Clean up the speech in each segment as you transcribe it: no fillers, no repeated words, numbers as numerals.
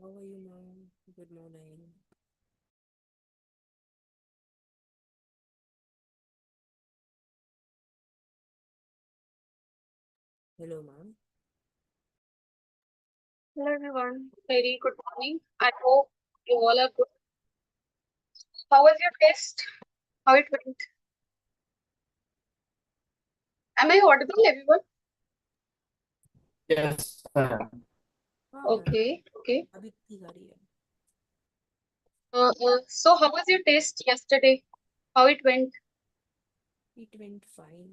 How are you, ma'am? Good morning. Hello, ma'am. Hello everyone, very good morning. I hope you all are good. How was your test? How it went? Am I audible, everyone? Yes, ma'am. हाँ ma'am, Okay, okay. अभी ठीक आ रही है. So how was your test yesterday? How it went? It went fine.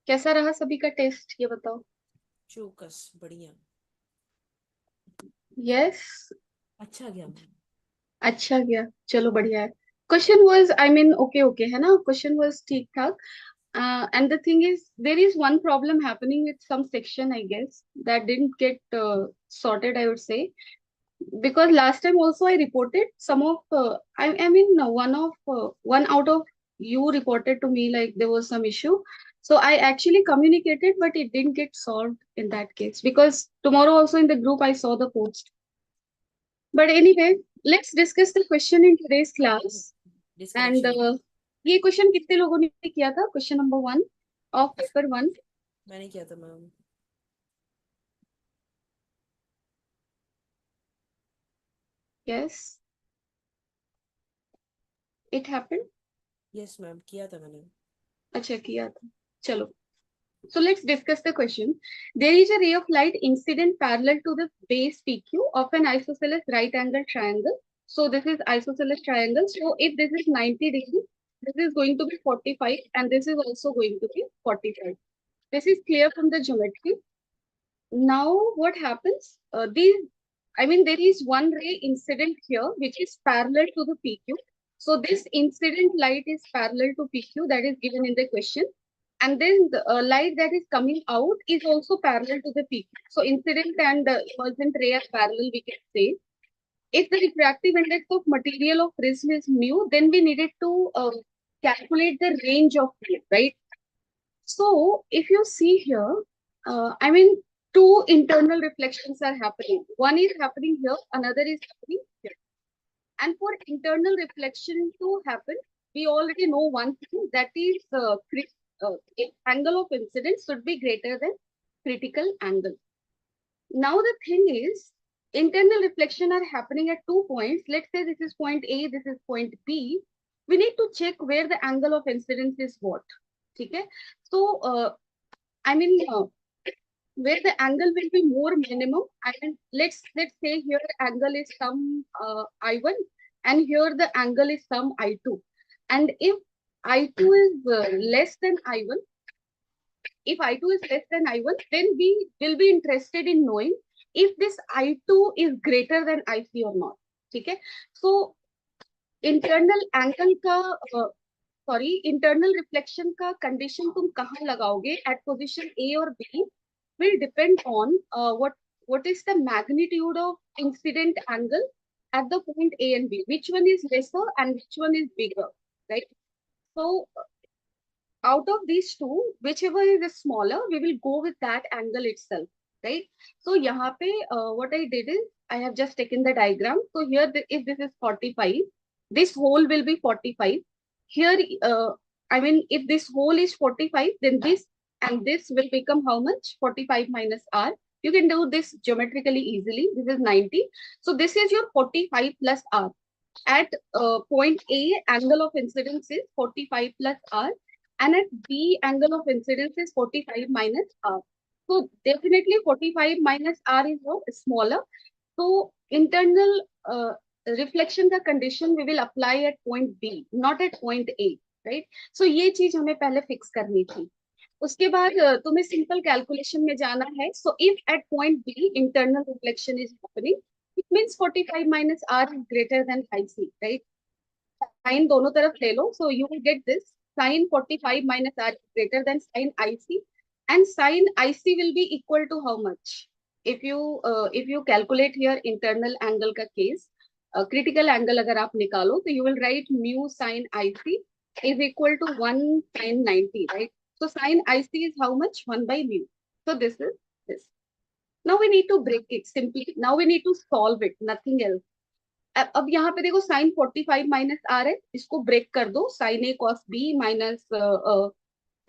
कैसा रहा सभी का test ये बताओ. चौकस बढ़िया. Yes, अच्छा गया मैम. अच्छा गया. चलो बढ़िया है. Question was, I mean, okay है ना? Question was ठीक ठाक. And the thing is, there is one problem happening with some section, I guess, that didn't get sorted, I would say. Because last time also I reported some of I mean one out of you reported to me like there was some issue, so I actually communicated but it didn't get solved in that case because tomorrow also in the group I saw the post. But anyway, let's discuss the question in today's class. And डिस्करेक्शन. ये question कितने लोगों ने किया था? Question number 1 of paper 1. मैंने किया था ma'am. Yes, it happened. Yes ma'am, किया था मैंने. अच्छा किया था. चलो. So let's discuss the question. There is a ray of light incident parallel to the base PQ of an isosceles right angle triangle. So this is isosceles triangle. So if this is 90 degrees, this is going to be 45 and this is also going to be 45. This is clear from the geometry. Now what happens? There is one ray incident here which is parallel to the PQ. So this incident light is parallel to PQ that is given in the question. And then the light that is coming out is also parallel to the PQ. So incident and emergent ray are parallel, we can say. If the refractive index of material of prism is mu, then we needed to calculate the range of ray, right? So if you see here, two internal reflections are happening. One is happening here, another is happening here. And for internal reflection to happen, we already know one thing, that is angle of incidence should be greater than critical angle. Now the thing is, internal reflection are happening at 2 points. Let's say this is point A, this is point B. We need to check where the angle of incidence is what. Okay? So, where the angle will be more minimum. And let's say here angle is some I1 and here the angle is some I2. And if I2 is less than I1, if I2 is less than I1, then we will be interested in knowing if this I2 is greater than IC or not. Okay? So internal angle का internal reflection का condition तुम कहाँ लगाओगे eight position A और B will depend on what is the magnitude of incident angle at the point A and B. Which one is lesser and which one is bigger, right? So out of these two, whichever is smaller, we will go with that angle itself, right? So यहाँ पे what I did is I have just taken the diagram. So here, if this is 45, this hole will be 45. Here, if this hole is 45, then this and this will become how much? 45 minus R. You can do this geometrically easily. This is 90. So this is your 45 plus R. At point A, angle of incidence is 45 plus R, and at B, angle of incidence is 45 minus R. So definitely 45 minus R is what? Smaller. So internal reflection का condition we will apply at point B, not at point A, right? So ये चीज हमें पहले fix करनी थी. उसके बाद तुम्हें सिंपल कैलकुलेशन में जाना है. So if at point B internal reflection is happening, it means 45 minus r is greater than IC, right? Sine दोनों तरफ ले लो, so you will get this. Sine 45 minus r is greater than sine IC, and sine IC will be equal to how much? If you calculate here internal angle का case, critical angle अगर आप निकालो तो you will write mu sign IC is equal to 1 sin 90, right? So sin IC is how much? 1 by mu. So this is this. Now we need to break it simply. Now we need to solve it, nothing else. अब यहाँ पे देखो sign 45 minus are है, इसको break कर दो, sine A cos B minus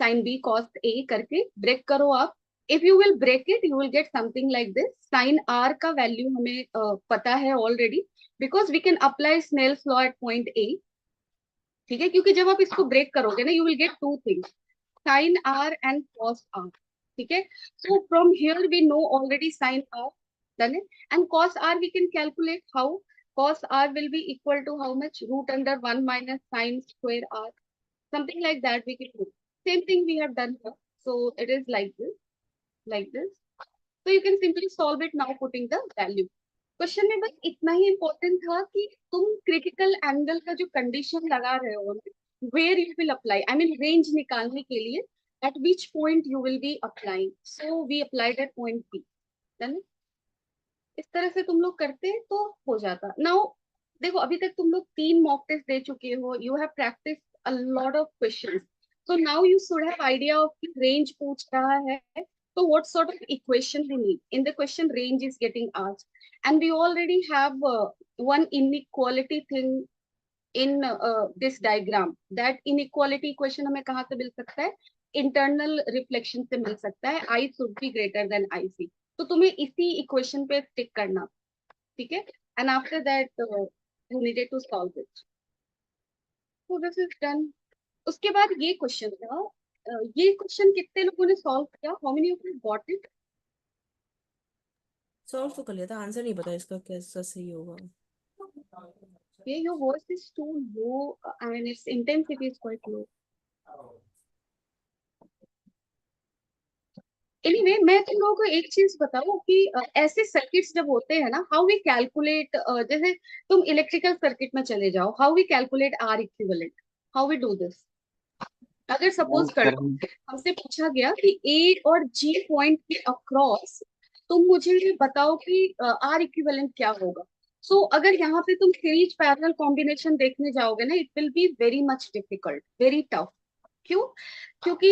sine B cos A करके break करो आप. If you will break it you will get something like this. Sine r का वैल्यू हमें पता है already, because we can apply Snell's law at point A. ठीक है, क्योंकि जब आप इसको ब्रेक करोगे ना, you will get two things, sin r and cos r. ठीक है, so from here we know already sin r, done it, and cos r we can calculate. How? Cos r will be equal to how much? Root under 1 minus sin square r, something like that we can do. Same thing we have done here, so it is like this, like this. So you can simply solve it now putting the value. Question में बस इतना ही important था कि तुम critical angle का जो condition लगा रहे हो, where you will apply, I mean range निकालने के लिए at which point you will be applying. So we applied at point B. Then इस तरह से तुम लोग करते तो हो जाता. नाउ देखो, अभी तक तुम लोग 3 मॉक टेस्ट दे चुके हो, you have practice a lot of questions, so now you should have idea of कि रेंज पूछ रहा है, so what sort of equation we need. In the question, range is getting asked, and we already have one inequality thing in this diagram. That inequality equation हमें कहाँ से मिल सकता है? Internal reflection से मिल सकता है. I should be greater than IC. तो तुम्हें इसी equation पे stick करना, ठीक है? And after that you needed to solve it. So this is done. उसके बाद ये क्वेश्चन था, ये क्वेश्चन कितने लोगों ने सॉल्व किया? How many of you got it? Solve तो कर लिया था, आंसर नहीं पता इसका कैसा सही होगा. Okay, your voice is too low. I mean, its intensity is quite low. Anyway, मैं तुम लोगों को एक चीज बताऊं कि ऐसे सर्किट्स जब होते हैं ना, हाउ वी कैलकुलेट, जैसे तुम इलेक्ट्रिकल सर्किट में चले जाओ, how we calculate R equivalent, how we do this. अगर सपोज कर लो हमसे पूछा गया कि ए और जी पॉइंट के अक्रॉस तुम मुझे ये बताओ कि आर इक्विवेलेंट क्या होगा. सो अगर यहाँ पे तुम सीरीज पैरेलल कॉम्बिनेशन देखने जाओगे ना, it will be very much difficult, very tough. क्यों? क्योंकि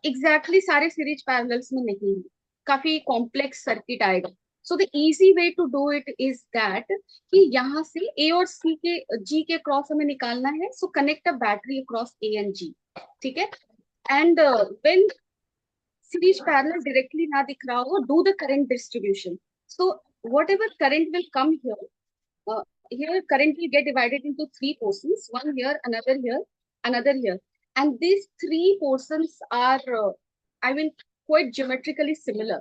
एग्जैक्टली सारे सीरीज पैरेलल्स में नहीं, काफी कॉम्प्लेक्स सर्किट आएगा. So the easy way to do it is that कि यहाँ से ए और सी के जी के क्रॉस हमें निकालना है. So connect a battery across A and G. ठीक है, and when series parallel directly ना दिख रहा हो, do the current distribution. So whatever current will come here, here current will get divided into 3 portions, one here, another here, and these 3 portions are I mean quite geometrically similar.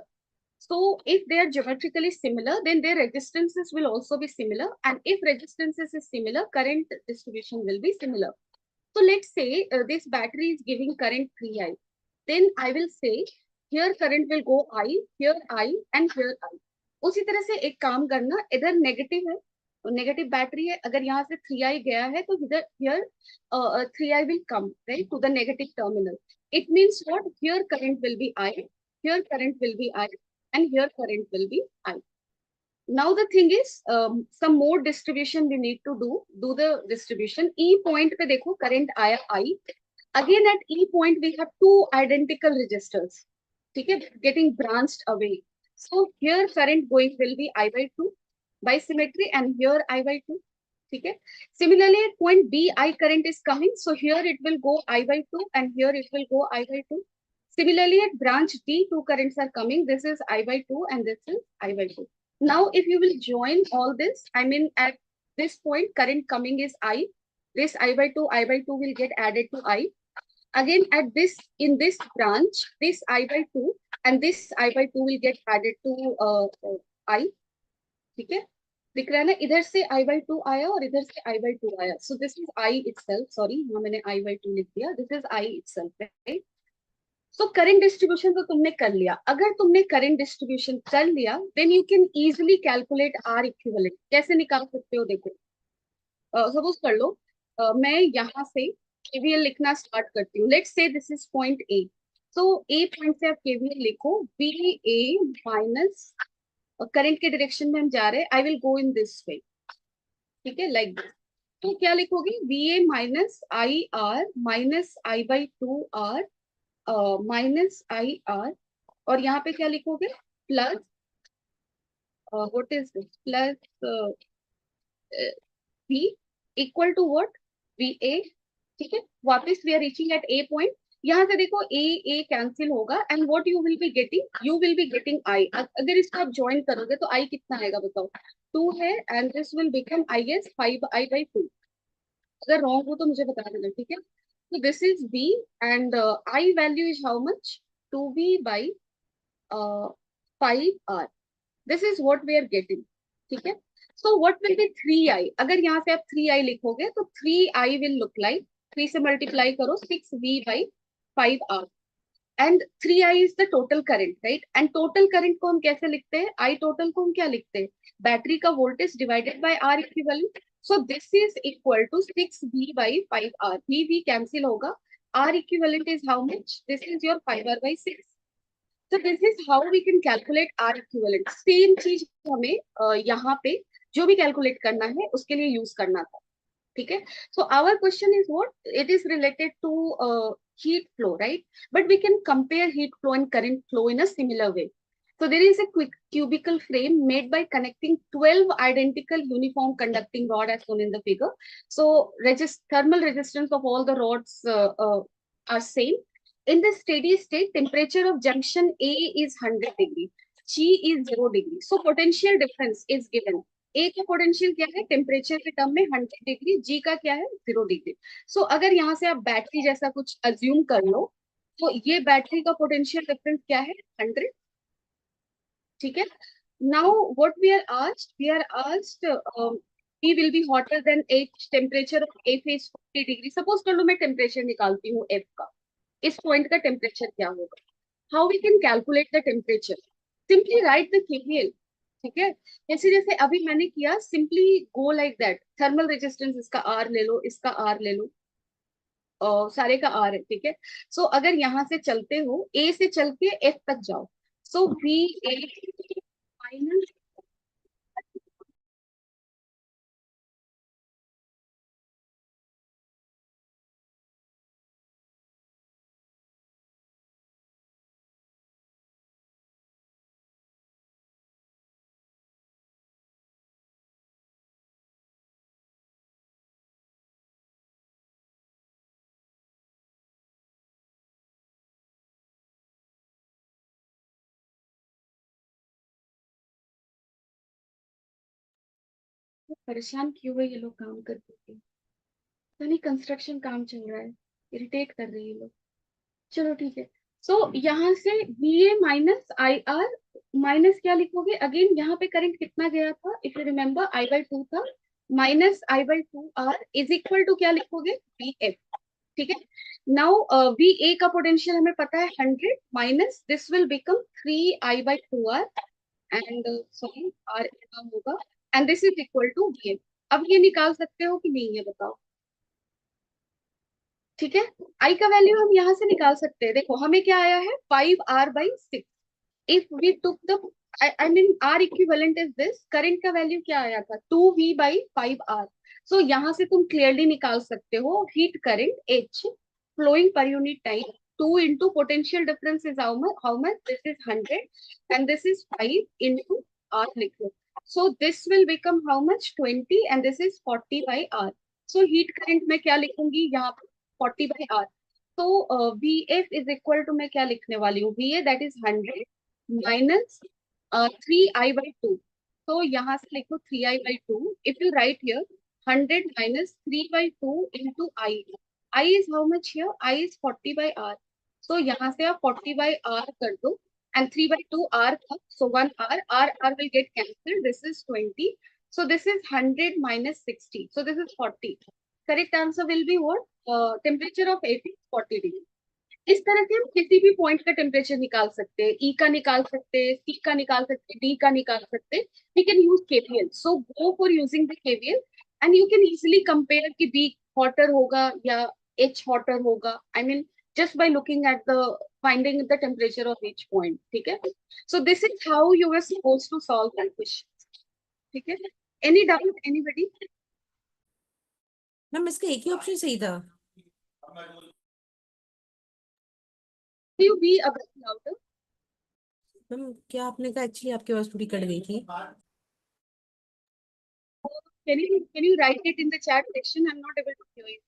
So if they are geometrically similar, then their resistances will also be similar, and if resistance is similar, current distribution will be similar. So let's say this battery is giving current 3I. Then I will say here current will go I, and here I. उसी तरह से एक काम करना, इधर negative है, negative battery है, अगर यहाँ से 3I गया है तो इधर here 3I will come right to the negative terminal. It means what? Here current will be I, here current will be I, and here current will be I. Now the thing is, some more distribution we need to do the distribution. E point पे देखो current आया I. Again at E point we have 2 identical resistors, ठीक है, getting branched away. So here current going will be I by 2 by symmetry, and here I by 2. ठीक है. Similarly at point B I current is coming, so here it will go I by 2 and here it will go I by 2. Similarly at branch D 2 currents are coming, this is I by 2 and this is I by 2. Now if you will join all this, I mean at this point current coming is I, this I by 2 will get added to I. Again at this, in this branch, this I by 2 and this I by 2 will get added to I. ठीक है, दिख रहा है ना, इधर से I by 2 आया और इधर से I by 2 आया. So this is I itself, sorry यहाँ मैंने I by 2 लिख दिया, this is I itself, right? So current distribution तो तुमने कर लिया. अगर तुमने करंट डिस्ट्रीब्यूशन कर लिया, then you can easily calculate R equivalent. कैसे निकाल सकते हो? देखो, सपोज कर लो मैं यहाँ से केवीएल लिखना स्टार्ट करती हूँ. Let's say this is point A. So A point से आप केवीएल लिखो, वी ए माइनस, करंट के डायरेक्शन में हम जा रहे हैं, I will go in this way. ठीक है, लाइक दिस. तो क्या लिखोगे? V A minus I R minus I by 2 R minus I R, और यहाँ पे क्या लिखोगे? Plus what is this plus v equal to what va. ठीक है, वापस we are reaching at A point. यहाँ से देखो ए ए कैंसिल होगा and what you will be getting I. अगर इसको आप ज्वाइन करोगे तो आई कितना आएगा बताओ. 2 है and this will become I guess 5i/2. अगर रॉन्ग हो तो मुझे बता देना, ठीक है. So this is B and I value is how much? 2B by 5R. This is what we are getting. ठीक है. So what will be 3I? अगर यहाँ से आप 3I लिखोगे तो 3I will look like 3 से मल्टीप्लाई करो 6V by 5R. And 3I is the total current, right. And total current को हम कैसे लिखते हैं? आई टोटल को हम क्या लिखते हैं? बैटरी का voltage divided by r equivalent. So this is equal to 6V by 5R. V cancel होगा. R equivalent is how much? This is your 5R by 6. So this is how we can calculate R equivalent. Same चीज हमें यहाँ पे जो भी calculate करना है उसके लिए यूज करना था. ठीक है. So our question is what? It is related to heat flow, right? But we can compare heat flow and current flow in a similar way. So there is a quick cubical frame made by connecting 12 identical uniform conducting rod as shown in the figure. So thermal resistance of all the rods are same. In the steady state, temperature of junction A is 100 degree, G is 0 degree. So potential difference is given. ए का potential क्या है temperature के term में 100 degree, जी का क्या है 0 degree. सो अगर यहाँ से आप बैटरी जैसा कुछ अज्यूम कर लो तो ये बैटरी का पोटेंशियल डिफरेंस क्या है 100. ठीक है. Now what we are asked E will be hotter than H, temperature of F is 40 degree. Suppose कर लो मैं टेम्परेचर निकालती हूँ F का, इस पॉइंट का टेम्परेचर क्या होगा. How we can calculate the temperature? Simply write the KVL. ठीक है. जैसे जैसे अभी मैंने किया, simply go like that. Thermal resistance इसका आर ले लो, इसका आर ले लो, सारे का आर है. ठीक है. सो अगर यहाँ से चलते हो ए से चल के एफ तक जाओ. सो वी ए माइनस परेशान क्यों है ये लोग काम करते हैं. नहीं, कंस्ट्रक्शन काम चल रहा है, इरिटेट कर रहे हैं ये लोग. चलो ठीक है. सो यहाँ से we A minus I R minus क्या लिखोगे अगेन. यहाँ पे करंट कितना गया था इफ यू रिमेम्बर I/2 था. Minus I/2R is equal to क्या लिखोगे वी एफ. ठीक है. नाउ वी ए का पोटेंशियल हमें पता है 100 minus this will become 3I/2R and sorry r होगा and this is equal to V F. अब ये निकाल सकते हो कि नहीं, ये बताओ. ठीक है. आई का वैल्यू हम यहाँ से निकाल सकते हैं. देखो हमें क्या आया है 5R/6. If we took the I mean R equivalent is this. Current का वैल्यू क्या आया था 2V/5R. सो यहाँ से तुम क्लियरली निकाल सकते हो हीट करंट H फ्लोइंग पर unit time 2 into potential difference is how much? This is 100 and this is 5 into R लिखो. So this will become how much? 20 and this is 40/R. So heat current मैं क्या लिखूंगी यहाँ पे 40/R. तो VF is equal to मैं क्या लिखने वाली हूँ VA that is 100 minus 3I/2. तो यहाँ से लिखो 3I/2. If you write here 100 minus 3/2 into I. I is how much here? I is 40/R. So यहाँ से आप 40/R कर दो and 3/2 R था. So 1 R. R will get cancelled. This is 20. So this is 100 minus 60. So this is 40. Correct answer will be what? Temperature of F is 40 degree. इस तरह से हम किसी भी पॉइंट का टेम्परेचर निकाल सकते हैं. ई का निकाल सकते हैं, सी का निकाल सकते हैं, डी का निकाल सकते हैं. We can use KVL. So go for using the KVL and you can easily compare कि बी हॉटर होगा या एच हॉटर होगा. I mean just by looking at the finding the temperature of each point. ठीक है. So this is how you were supposed to solve that question. ठीक है. Any doubt anybody? Ma'am इसका एक ही option सही था. Do you be a bit louder? Ma'am क्या आपने कहा, एक्चुअली आपकी आवाज थोड़ी कट गई थी. Can you write it in the chat section? I'm not able to hear it.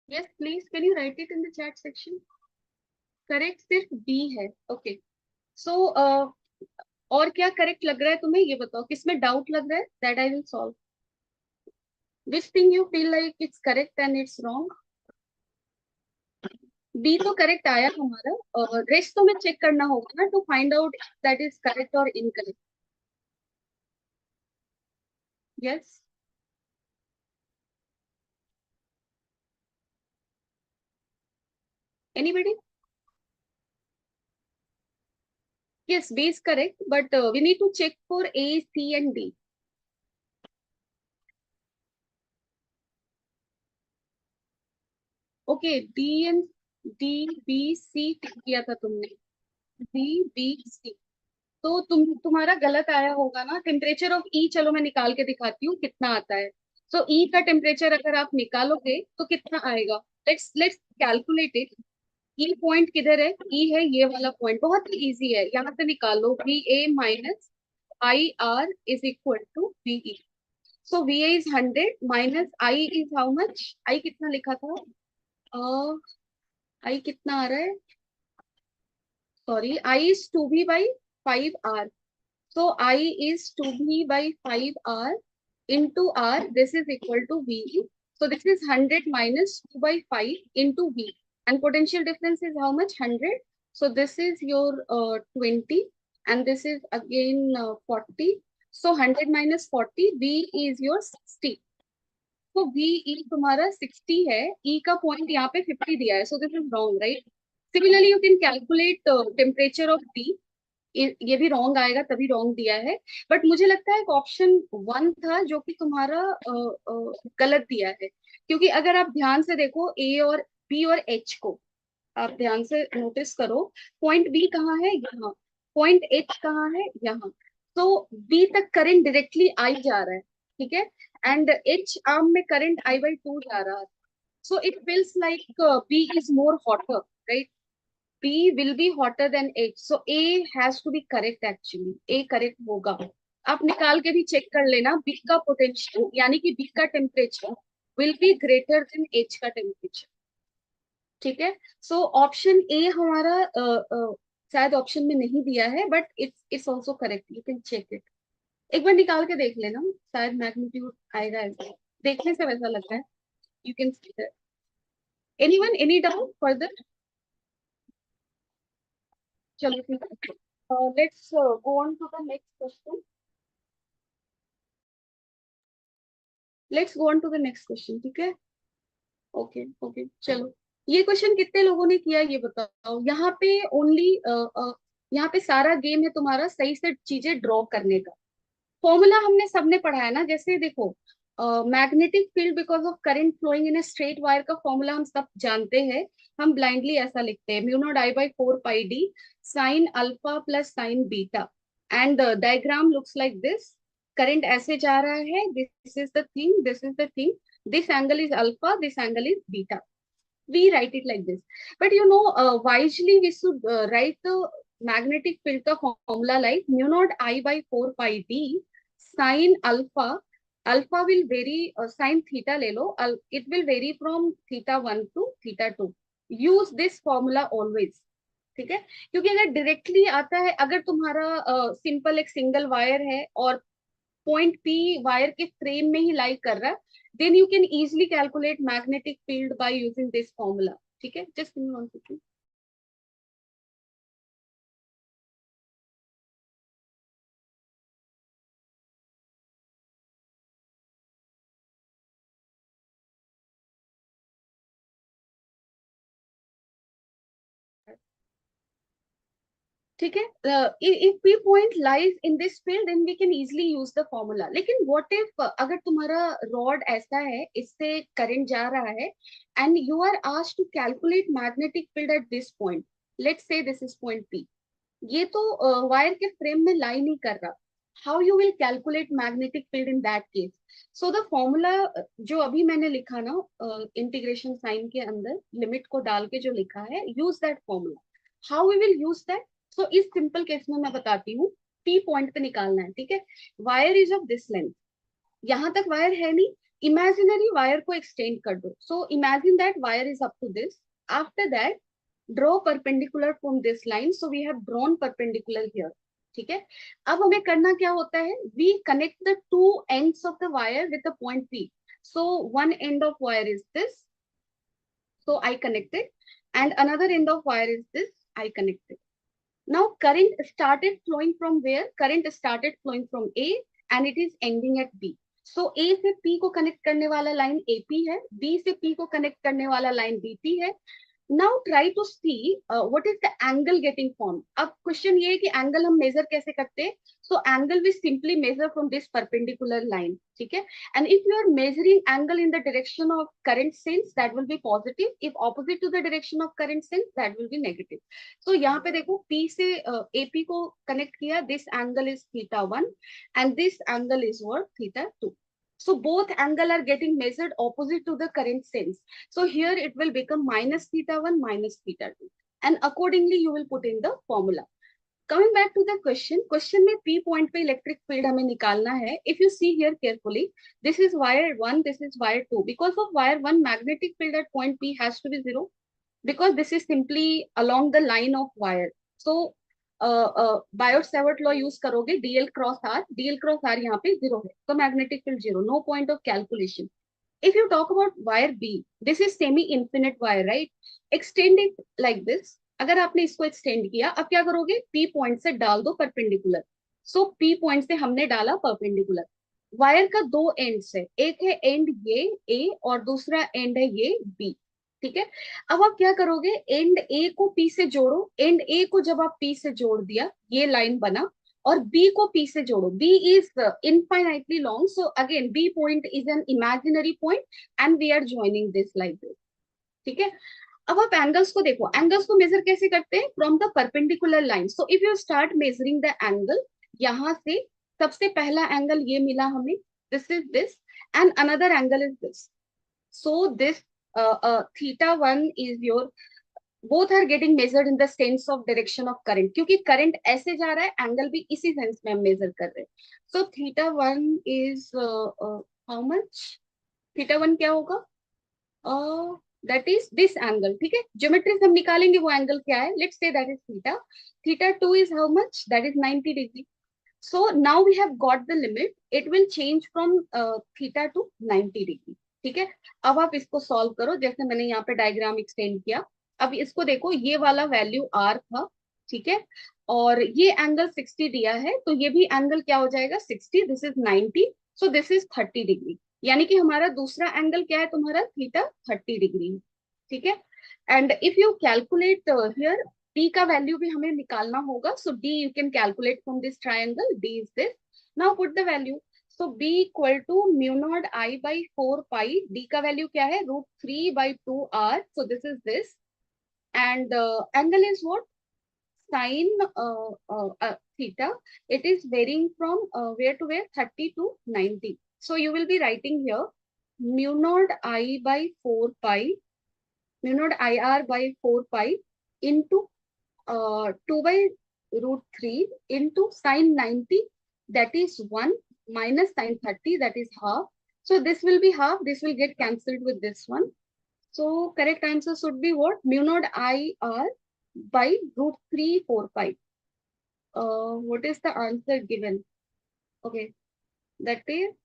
Yes, please. Can you write it in the chat section? Correct सिर्फ B है. ओके. सो और क्या करेक्ट लग रहा है तुम्हें, ये बताओ किसमें डाउट लग रहा है, that I will solve. Which thing you feel like it's correct and it's wrong. B तो करेक्ट आया हमारा, रेस्ट तो में चेक करना होगा ना to find out that is correct और incorrect. Yes. Anybody. Yes, B is correct, but we need to check for A, C, and D. Okay, D, B, C टिक किया था तुमने. D, B, C. तो तुम्हारा गलत आया होगा ना. टेम्परेचर ऑफ ई, चलो मैं निकाल के दिखाती हूँ कितना आता है. सो ई का टेम्परेचर अगर आप निकालोगे तो कितना आएगा. Let's let's calculate it. E point किधर है, ई है ये वाला पॉइंट, बहुत ही इजी है. यहाँ से निकालो VA minus IR is equal to VE. So VA is 100 minus I is how much. I कितना लिखा था, आई कितना आ रहा है, sorry, I is 2V by 5R. So I is 2V by 5R into R. This is equal to V. So this is 100 minus 2 by 5 into V. And potential difference is how much? 100. So this is your 20. And this is again 40. So 100 minus 40. V is your 60. तो VE तुम्हारा 60 है. E का point यहाँ पे 50 दिया है. So this is wrong, right? Similarly, you can calculate temperature of T. ये भी रॉन्ग आएगा, तभी रॉन्ग दिया है. बट मुझे लगता है एक ऑप्शन 1 था जो कि तुम्हारा गलत दिया है. क्योंकि अगर आप ध्यान से देखो ए और बी और एच को आप ध्यान से नोटिस करो. पॉइंट बी कहाँ है, यहाँ. पॉइंट एच कहाँ है, यहाँ. तो बी तक करंट डायरेक्टली आई जा रहा है, ठीक है. एंड एच आर्म में करंट I/2 जा रहा है. So it feels like B is more hotter, right. B will be hotter than H. So A has to be correct actually. A correct होगा. आप निकाल के भी चेक कर लेना. B का पोटेंशियल यानी कि B का temperature will be greater than H का टेम्परेचर. ठीक है. सो ऑप्शन ए हमारा शायद ऑप्शन में नहीं दिया है, but it's also correct. You can check it. एक बार निकाल के देख लेना, शायद मैग्नीट्यूड आएगा ऐसा. देखने से वैसा लगता है. You can see that. Anyone, any doubt further. चलो ठीक है. Let's go on to the next question. Let's go on to the next question. ठीक है. ओके ओके, चलो. ये क्वेश्चन कितने लोगों ने किया ये बताओ. यहाँ पे ओनली यहाँ पे सारा गेम है तुम्हारा सही से चीजें ड्रॉ करने का. फॉर्मूला हमने सबने पढ़ा है ना. जैसे देखो, magnetic field because of current flowing in a straight wire का फॉर्मूला हम सब जानते हैं. हम ब्लाइंडली ऐसा लिखते हैं, mu nought I by 4 pi d sine alpha plus sine beta. And diagram looks like this. Current ऐसे जा रहा है. This is the thing, this is the thing. This angle is alpha, this angle is beta. We write it like this. But you know, wisely we should write the magnetic field का formula like mu naught I by 4 pi d sin alpha. Alpha will vary, sin theta ले लो, it will vary from theta 1 to theta 2. Use this formula always. ठीक है. क्योंकि अगर directly आता है, अगर तुम्हारा सिंपल एक सिंगल वायर है और पॉइंट पी वायर के फ्रेम में ही लाई कर रहा है, then you can easily calculate magnetic field by using this formula. ठीक है. just give me one second. ठीक है. if P point lies in this field then we can easily use the formula. लेकिन what if अगर तुम्हारा rod ऐसा है, इससे करंट जा रहा है and you are asked to calculate magnetic field at this point. let's say this is point P. ये तो वायर के फ्रेम में लाई नहीं कर रहा. how you will calculate magnetic field in that case. So the formula जो अभी मैंने लिखा ना इंटीग्रेशन साइन के अंदर लिमिट को डाल के जो लिखा है, use that formula. How we will use that? So इस सिंपल केस में मैं बताती हूँ. पी पॉइंट पे निकालना है, ठीक है. Wire is of this length. यहाँ तक वायर है नहीं, इमेजिनरी वायर को एक्सटेंड कर दो. So imagine that wire is up to this. After that draw perpendicular from this line. So we have drawn perpendicular here. ठीक है. अब हमें करना क्या होता है, we connect the two ends of the wire with the point P. So one end of wire is this, so I connected, and another end of wire is this, I connected. Now current started flowing from where? Current started flowing from A and it is ending at B. So A से P को connect करने वाला line AP है, B से P को connect करने वाला line BP है. Now try to see what is the angle getting formed. अब क्वेश्चन ये है कि एंगल हम मेजर कैसे करते हैं. So angle we simply measure from this perpendicular line. ठीक है. And if you are measuring angle in the direction of current sense, that will be positive. If opposite to the direction of current sense, that will be negative. So यहाँ पे देखो P से AP को connect किया. This angle is θ1 and this angle is what? θ2. So both angle are getting measured opposite to the current sense. So here it will become minus θ1 minus θ2. And accordingly you will put in the formula. Coming back to the question, question में P point पे electric field हमें निकालना है. If you see here carefully, this is wire 1, this is wire 2. Because of wire 1, magnetic field at point P has to be 0. Because this is simply along the line of wire. So Biot Savart law use करोगे, dl cross R यहाँ पे 0 है, तो magnetic field 0, no point of calculation. If you talk about wire B, this is semi infinite wire, right? Extend it like this. अगर आपने इसको extend किया, अब क्या करोगे, P पॉइंट से डाल दो परपेंडिकुलर. सो P पॉइंट से हमने डाला परपेंडिकुलर. वायर का दो एंड्स है, एक है एंड ये A और दूसरा एंड है ये B. ठीक है. अब आप क्या करोगे, एंड ए को पी से जोड़ो. एंड ए को जब आप पी से जोड़ दिया, ये लाइन बना, और बी को पी से जोड़ो. B is infinitely long, so again B point is an imaginary point and we are joining this like this. ठीक है. अब आप एंगल्स को देखो. एंगल्स को मेजर कैसे करते हैं, from the perpendicular line. So if you start measuring the angle, यहां से सबसे पहला एंगल ये मिला हमें, this is this, and another angle is this. So this θ1 is your, both are getting measured in the sense of direction of current. क्योंकि current ऐसे जा रहा है, एंगल भी इसी सेंस में हम मेजर कर रहे हैं. सो θ1 is how much? θ1 क्या होगा, दैट इज दिस एंगल. ठीक है. ज्योमेट्री से हम निकालेंगे वो एंगल क्या है. Let's say that is theta. θ2 is how much? That is 90 degree. So now we have got the limit. It will change from theta to 90 degree. ठीक है. अब आप इसको सॉल्व करो, जैसे मैंने यहाँ पे डायग्राम एक्सटेंड किया. अब इसको देखो, ये वाला वैल्यू R था. ठीक है. और ये एंगल 60 दिया है, तो ये भी एंगल क्या हो जाएगा, 60. This is 90. So this is 30 degree. यानी कि हमारा दूसरा एंगल क्या है तुम्हारा, थीटा 30 डिग्री. ठीक है. And if you calculate here, D का वैल्यू भी हमें निकालना होगा. So D you can calculate from this triangle. D is this. Now put the value. So B equal to mu nought I by 4 pi. D का value क्या है, √3/2R. So this is this. And angle is what, sin theta. It is varying from where to where, 30 to 90. So you will be writing here mu naught I by 4 pi, mu naught IR by 4 pi into 2 by √3 into sin 90, that is 1, minus sin 30, that is half. So this will be half, this will get cancelled with this one. So correct answer should be what, mu naught IR by √3 4 pi. What is the answer given? Okay, that is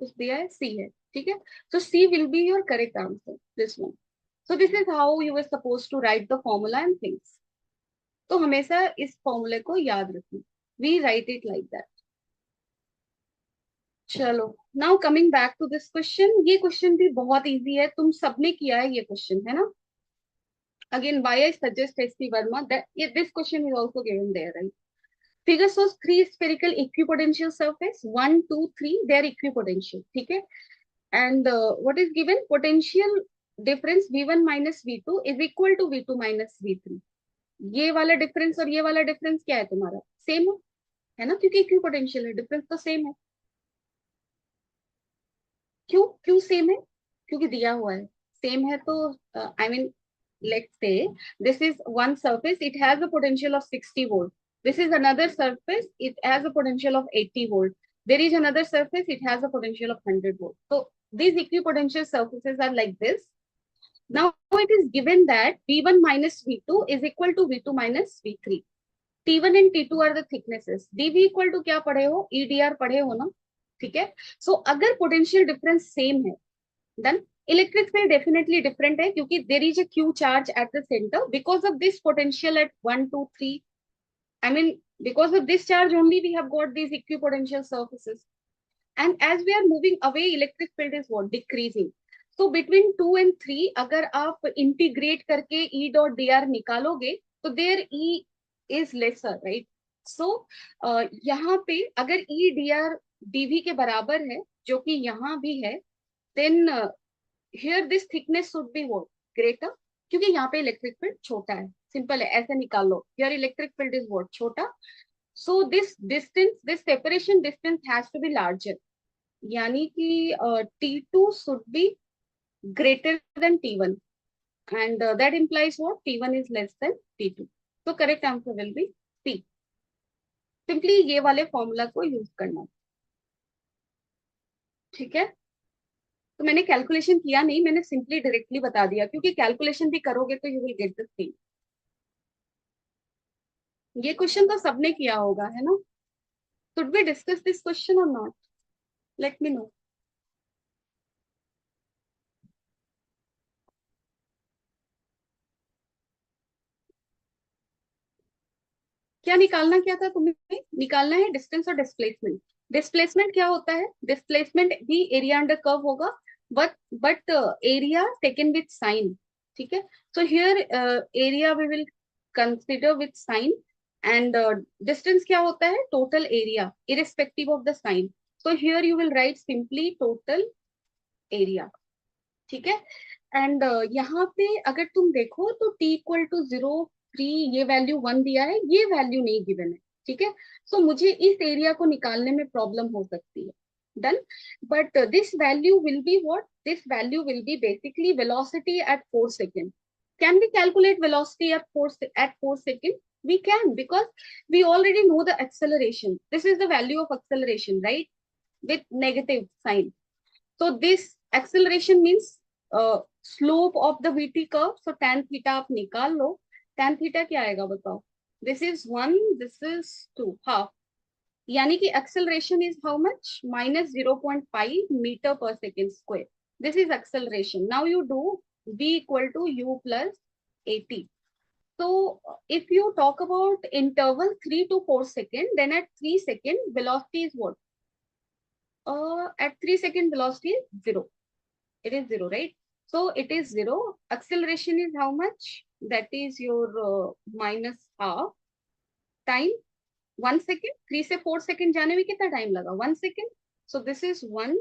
कुछ दिया है, C है. ठीक है. So C will be your correct answer, this one. So this is how you were supposed to write the formula and things. तो हमेशा इस फॉर्मूले को याद रखना. We write it like that. चलो, now coming back to this question. ये question भी बहुत इजी है, तुम सबने किया है ये क्वेश्चन, है ना. Again, why I suggest S.P. Verma, that this question is also given there, right? Figure shows three spherical equipotential surface, 1, 2, 3, they are equipotential. ठीक है. And what is given, potential difference V1 minus V2 is equal to V2 minus V3. ये वाला difference और ये वाला difference क्या है तुम्हारा, सेम हो. है ना, क्योंकि इक्वी पोटेंशियल है, डिफरेंस तो सेम है। क्यों क्यों सेम है? क्योंकि दिया हुआ है। सेम है तो I mean let's say this is one surface, it has a potential of 60 volt. This is another surface, it has a potential of 80 volt. There is another surface, it has a potential of 100 volt. So these equipotential surfaces are like this. Now it is given that V1 minus V2 is equal to V2 minus V3. T1 and T2 are the thicknesses. dV equal to क्या पढ़े हो? EDR पढ़े हो ना? ठीक है। सो अगर potential difference same है, then electric field definitely different है, क्योंकि there is a q charge at the center because of this potential at 1 2 3. I mean, because of this charge only we have got these equipotential surfaces, and as we are moving away electric field is what? Decreasing. So between 2 and 3 अगर आप integrate करके E dot dr निकालोगे तो there E is lesser, right? So यहाँ पे अगर E dr dv के बराबर है, जो कि यहाँ भी है, then here this thickness should be what? Greater, क्योंकि यहाँ पे इलेक्ट्रिक फील्ड छोटा है। सिंपल है, ऐसे निकाल लो। here electric field is what? छोटा. So this distance, this separation distance has to be larger. यानी कि T2 should be greater than T1, and that implies what? T1 is less than T2. So correct answer will be C. Simply ये वाले formula को use करना, ठीक है। तो मैंने कैलकुलेशन किया नहीं, मैंने सिंपली डायरेक्टली बता दिया, क्योंकि कैलकुलेशन भी करोगे तो you will get the same. ये क्वेश्चन तो सबने किया होगा, है ना? Should we discuss this question और नॉट? Let me know. क्या निकालना क्या था तुम्हें? निकालना है डिस्टेंस और डिस्प्लेसमेंट। डिस्प्लेसमेंट क्या होता है? डिस्प्लेसमेंट भी एरिया अंडर कर्व होगा, but area taken with sign, ठीक है। So here area we will consider with sign, and distance क्या होता है? Total area irrespective of the sign. So here you will write simply total area, ठीक है। And यहाँ पे अगर तुम देखो तो t इक्वल टू 0 3, ये वैल्यू 1 दिया है, ये वैल्यू नहीं गिवन है, ठीक है। सो मुझे इस एरिया को निकालने में प्रॉब्लम हो सकती है। Done. But this value will be what? This value will be basically velocity at 4 second. Can we calculate velocity at 4 second? We can, because we already know the acceleration. This is the value of acceleration, right? With negative sign. So this acceleration means slope of the vt curve. So tan theta आप निकाल लो। tan theta क्या आएगा बताओ? This is 1, this is 2, half. यानी कि acceleration is how much? minus 0.5 meter per second square. This is acceleration. Now you do v equal to u plus at. So if you talk about interval 3 to 4 second, then at 3 second velocity is what? At 3 second velocity is 0. It is 0, right? So it is 0. Acceleration is how much? That is your minus half time 1 second. 3 से 4 second जाने में कितना time लगा? 1 second. So this is 1,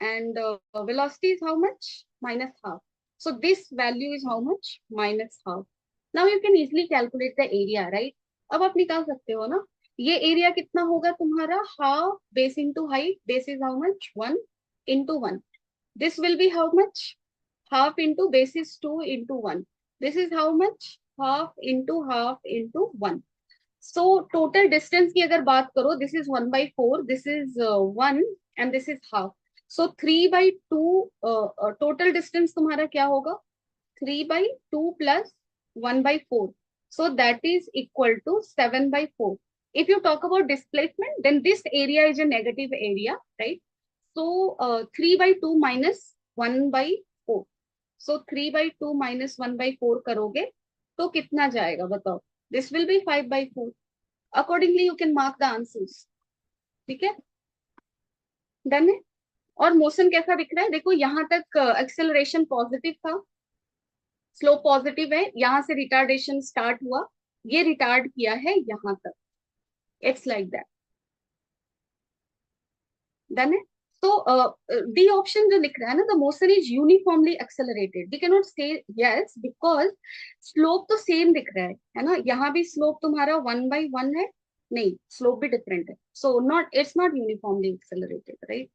and velocity is how much? Minus half. So this value is how much? Minus half. Now you can easily calculate the area, right? अब आप निकाल सकते हो ना? ये एरिया कितना होगा तुम्हारा? Half base into height. Base is how much? 1 into 1. This will be how much? Half into base is 2 into 1. This is how much? Half into 1. So total distance की अगर बात करो, this is 1 by 4, this is 1, and this is half. So 3 by 2 total distance तुम्हारा क्या होगा? 3 by 2 plus 1 by 4. So that is equal to 7 by 4. If you talk about displacement, then this area is a negative area, right? So 3 by 2 minus 1 by 4. So 3 by 2 minus 1 by 4 करोगे तो कितना जाएगा बताओ? This will be 5 by 4. Accordingly you can mark the answers. ठीक है, done है। और motion कैसा दिख रहा है? देखो यहाँ तक एक्सेलरेशन पॉजिटिव था, स्लोप पॉजिटिव है, यहाँ से रिटार्डेशन स्टार्ट हुआ, ये रिटार्ड किया है यहाँ तक। It's like that. डन है। तो डी ऑप्शन जो लिख रहा है ना, the motion is uniformly accelerated, we can not say yes, because slope तो सेम दिख रहा है ना। यहाँ भी स्लोप तुम्हारा 1 by 1 है, नहीं, स्लोप भी डिफरेंट है, so not, it's not uniformly accelerated, right?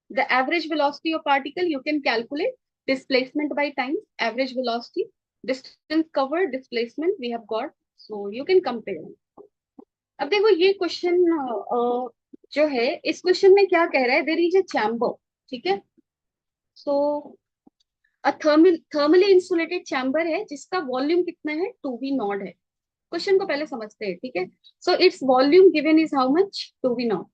The average velocity of particle, you can calculate displacement by time, average velocity, distance covered, displacement we have got, so you can compare. अब देखो ये question जो है, इस question में क्या कह रहा है, देयर इज अ चैम्बर, ठीक है? सो अ थर्मली इंसुलेटेड चैम्बर है जिसका वॉल्यूम कितना है, 2v नॉट है। क्वेश्चन को पहले समझते हैं, ठीक है? So its volume given is how much, 2v not,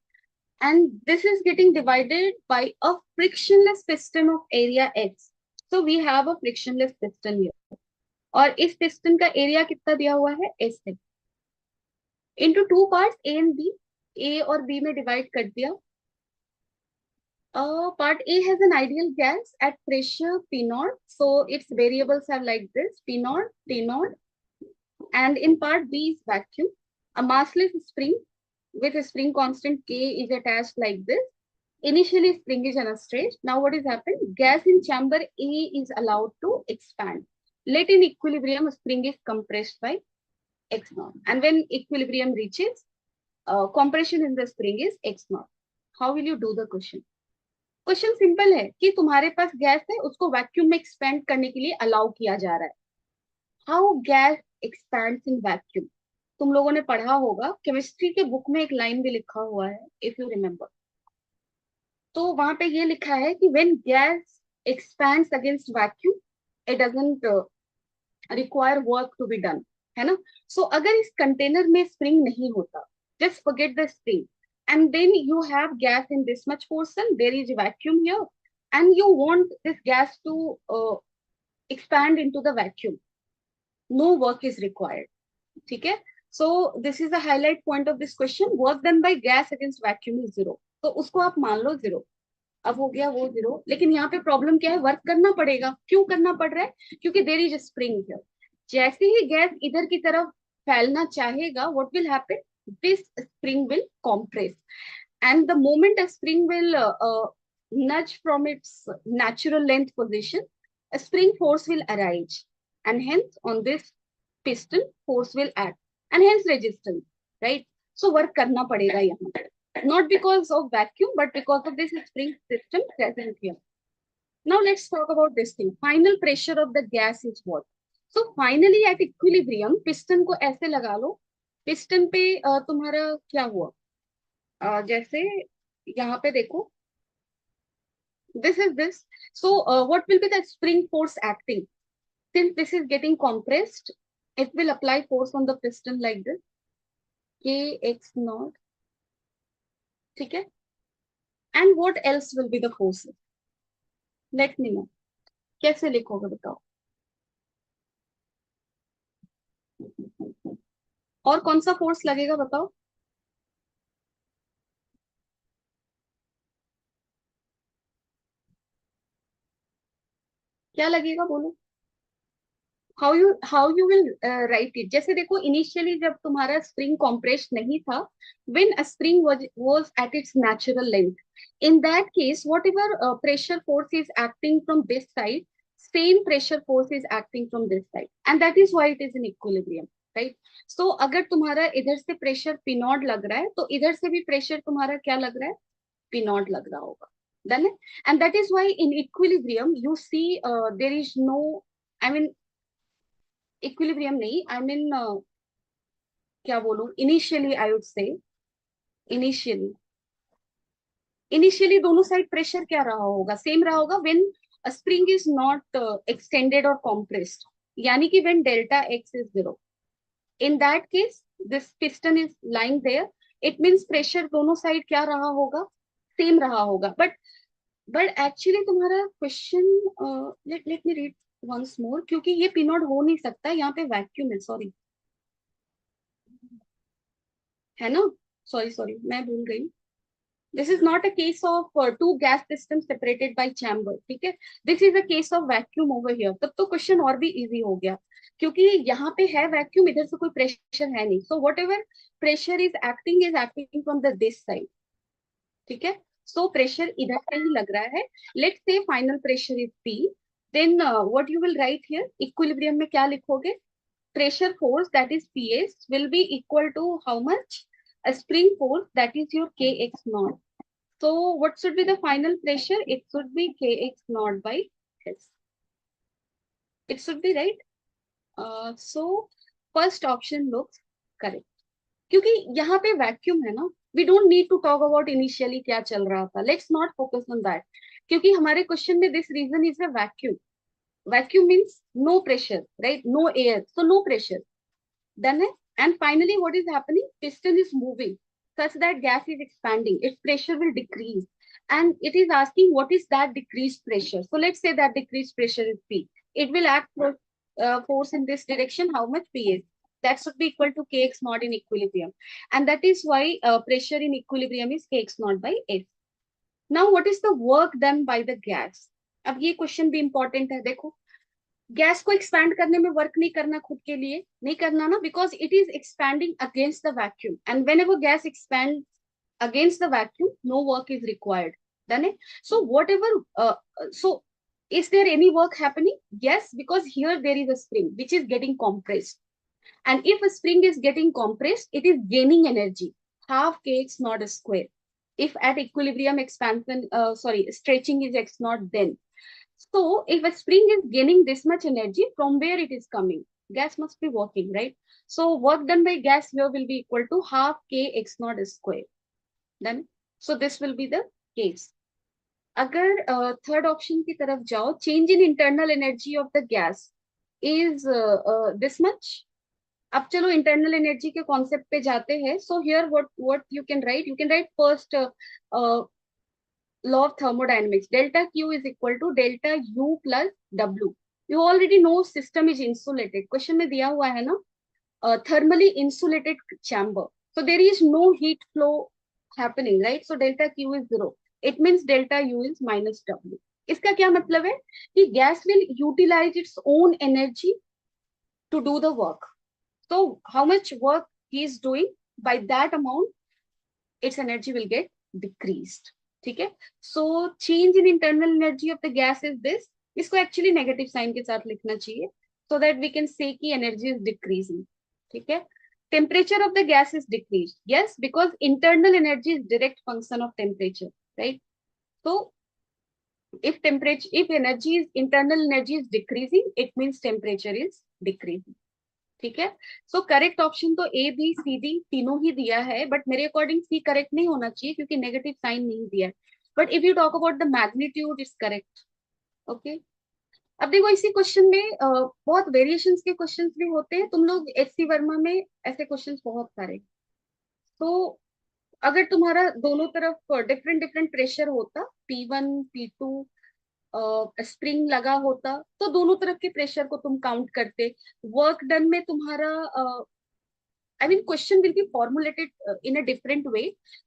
and this is getting divided by a frictionless piston of area x. So we have a frictionless piston here, और इस piston का area कितना दिया हुआ है, s है, into two parts a and b, a और b में divide कर दिया। Part A has an ideal gas at pressure P naught, so its variables are like this: P naught, T naught, and in part B is vacuum. A massless spring with a spring constant K is attached like this. Initially, spring is unstretched. Now, what is happened? Gas in chamber A is allowed to expand. Let in equilibrium, spring is compressed by x naught, and when equilibrium reaches, compression in the spring is x naught. How will you do the question? Question simple है कि तुम्हारे पास gas है, उसको vacuum में expand करने के लिए allow किया जा रहा है। How gas expands in vacuum, तुम लोगों ने पढ़ा होगा, केमिस्ट्री के बुक में एक लाइन भी लिखा हुआ है, इफ यू रिमेम्बर। तो वहां पे ये लिखा है कि when gas expands against vacuum, it doesn't require work to be done, है ना? सो अगर इस कंटेनर में स्प्रिंग नहीं होता, just forget the spring, and then you have gas in this much portion, there is vacuum here, and you want this gas to expand into the vacuum, no work is required, ठीक है? So this is the highlight point of this question, work done by gas against vacuum is zero, तो उसको आप मान लो zero. अब हो गया वो जीरो, लेकिन यहाँ पे प्रॉब्लम क्या है, वर्क करना पड़ेगा। क्यों करना पड़ रहा है? क्योंकि देयर इज स्प्रिंग हियर। जैसे ही गैस इधर की तरफ फैलना चाहेगा, what will happen, this spring will compress, and the moment a spring will nudge from its natural length position, a spring force will arise, and hence on this piston force will act, and hence resistance, right? So work karna padega yahan, not because of vacuum but because of this spring system present here. Now let's talk about this thing, final pressure of the gas is what? So finally at equilibrium, piston को ऐसे लगा लो, piston पे तुम्हारा क्या हुआ, जैसे यहाँ पे देखो, this is this, so what will be the spring force acting, since this is getting compressed, it will apply force on the piston like this, kx naught, ठीक है? and what else will be the forces, let me know, कैसे लिखोगे बताओ, और कौन सा force लगेगा बताओ? क्या लगेगा बोलो? How you will right it, जैसे देखो इनिशियली जब तुम्हारा स्प्रिंग कॉम्प्रेस नहीं था, when a spring was at its natural length, in that case whatever pressure force is acting from this side, same pressure force is acting from this side, and that is why it is in equilibrium, right? So अगर तुम्हारा इधर से pressure P not लग रहा है, तो इधर से भी प्रेशर तुम्हारा क्या लग रहा है, पी नॉट लग रहा होगा, डन है? And that is why in equilibrium you see there is no, I mean equilibrium नहीं, आई मीन क्या बोलूं, initially I would say, initially initially दोनों साइड प्रेशर क्या रहा होगा, सेम रहा होगा, when spring is not extended और कॉम्प्रेस्ड, यानी कि when delta X is zero, in that case this piston is lying there, it means pressure दोनों साइड क्या रहा होगा, सेम रहा होगा। बट एक्चुअली तुम्हारा question, let me read once more, क्योंकि ये पी नॉट हो नहीं सकता, यहाँ पे वैक्यूम है, सॉरी, है ना? सॉरी सॉरी, मैं भूल गई। This is not a case of two gas system separated by chamber, ठीक है? This is a case of vacuum over here, तब तो क्वेश्चन और भी इजी हो गया, क्योंकि यहाँ पे है वैक्यूम, इधर से कोई प्रेशर है नहीं, so what ever pressure is acting from the this side, ठीक है? सो प्रेशर इधर से ही लग रहा है, let's say final pressure is P, then what you will write here, equilibrium में क्या लिखोगे, pressure force, that is PS, will be equal to how much? A spring force, that is your Kx naught. So what should be the final pressure? It should be Kx naught by S. It should be right. So first option looks correct. क्योंकि यहाँ पे vacuum है ना, we don't need to talk about initially क्या चल रहा था, let's not focus on that, क्योंकि हमारे क्वेश्चन में this region is a vacuum. Vacuum means no pressure, right? No air, so no pressure. Done it. And finally, what is happening? Piston is moving such that gas is expanding. Its pressure will decrease. And it is asking what is that decreased pressure. So let's say that decreased pressure is P. It will act for force in this direction. How much P is? That should be equal to Kx naught in equilibrium. And that is why pressure in equilibrium is Kx naught by S. Now, what is the work done by the gas? अब ये question भी important है. देखो, gas को expand करने में work नहीं करना, खुद के लिए नहीं करना ना, because it is expanding against the vacuum, and whenever gas expand against the vacuum, no work is required. Done it. So whatever, so is there any work happening? Yes, because here there is a spring which is getting compressed, and if a spring is getting compressed, it is gaining energy, half kx naught square. If at equilibrium expansion, stretching is x naught, then so if a spring is gaining this much energy, from where it is coming? Gas must be working, right? So work done by gas here will be equal to half k x naught square. Then, so this will be the case. अगर third option की तरफ जाओ, change in internal energy of the gas is this much. अब चलो internal energy के concept पे जाते हैं. So here what you can write first law of thermodynamics. Delta Q is equal to delta U plus W. You already know system is insulated. Question में दिया हुआ है ना, thermally insulated chamber. So there is no heat flow happening, right? So delta Q is 0. It means delta U is minus W. इसका क्या मतलब है कि gas will utilize its own energy to do the work. So how much work he is doing, by that amount its energy will get decreased. ठीक है. So change in internal energy of the gas is this. इसको actually negative sign के साथ लिखना चाहिए, so that we can say कि energy is decreasing. ठीक है. Temperature of the gas is decrease. Yes, because internal energy is direct function of temperature, right? So if energy is internal energy is decreasing, it means temperature is decreasing. ठीक है. So correct option तो A B C D तीनों ही दिया है, but मेरे according C correct नहीं होना चाहिए क्योंकि नेगेटिव साइन नहीं दिया है. But if you talk about the magnitude is correct. Okay. अब देखो इसी क्वेश्चन में बहुत वेरिएशंस के क्वेश्चंस भी होते हैं. तुम लोग एचसी वर्मा में ऐसे क्वेश्चंस बहुत सारे. तो अगर तुम्हारा दोनों तरफ डिफरेंट डिफरेंट प्रेशर होता, P1 P2 स्प्रिंग लगा होता, तो दोनों तरफ के प्रेशर को तुम काउंट करते. वर्क डन में तुम्हारा I mean question will be formulated in a different way.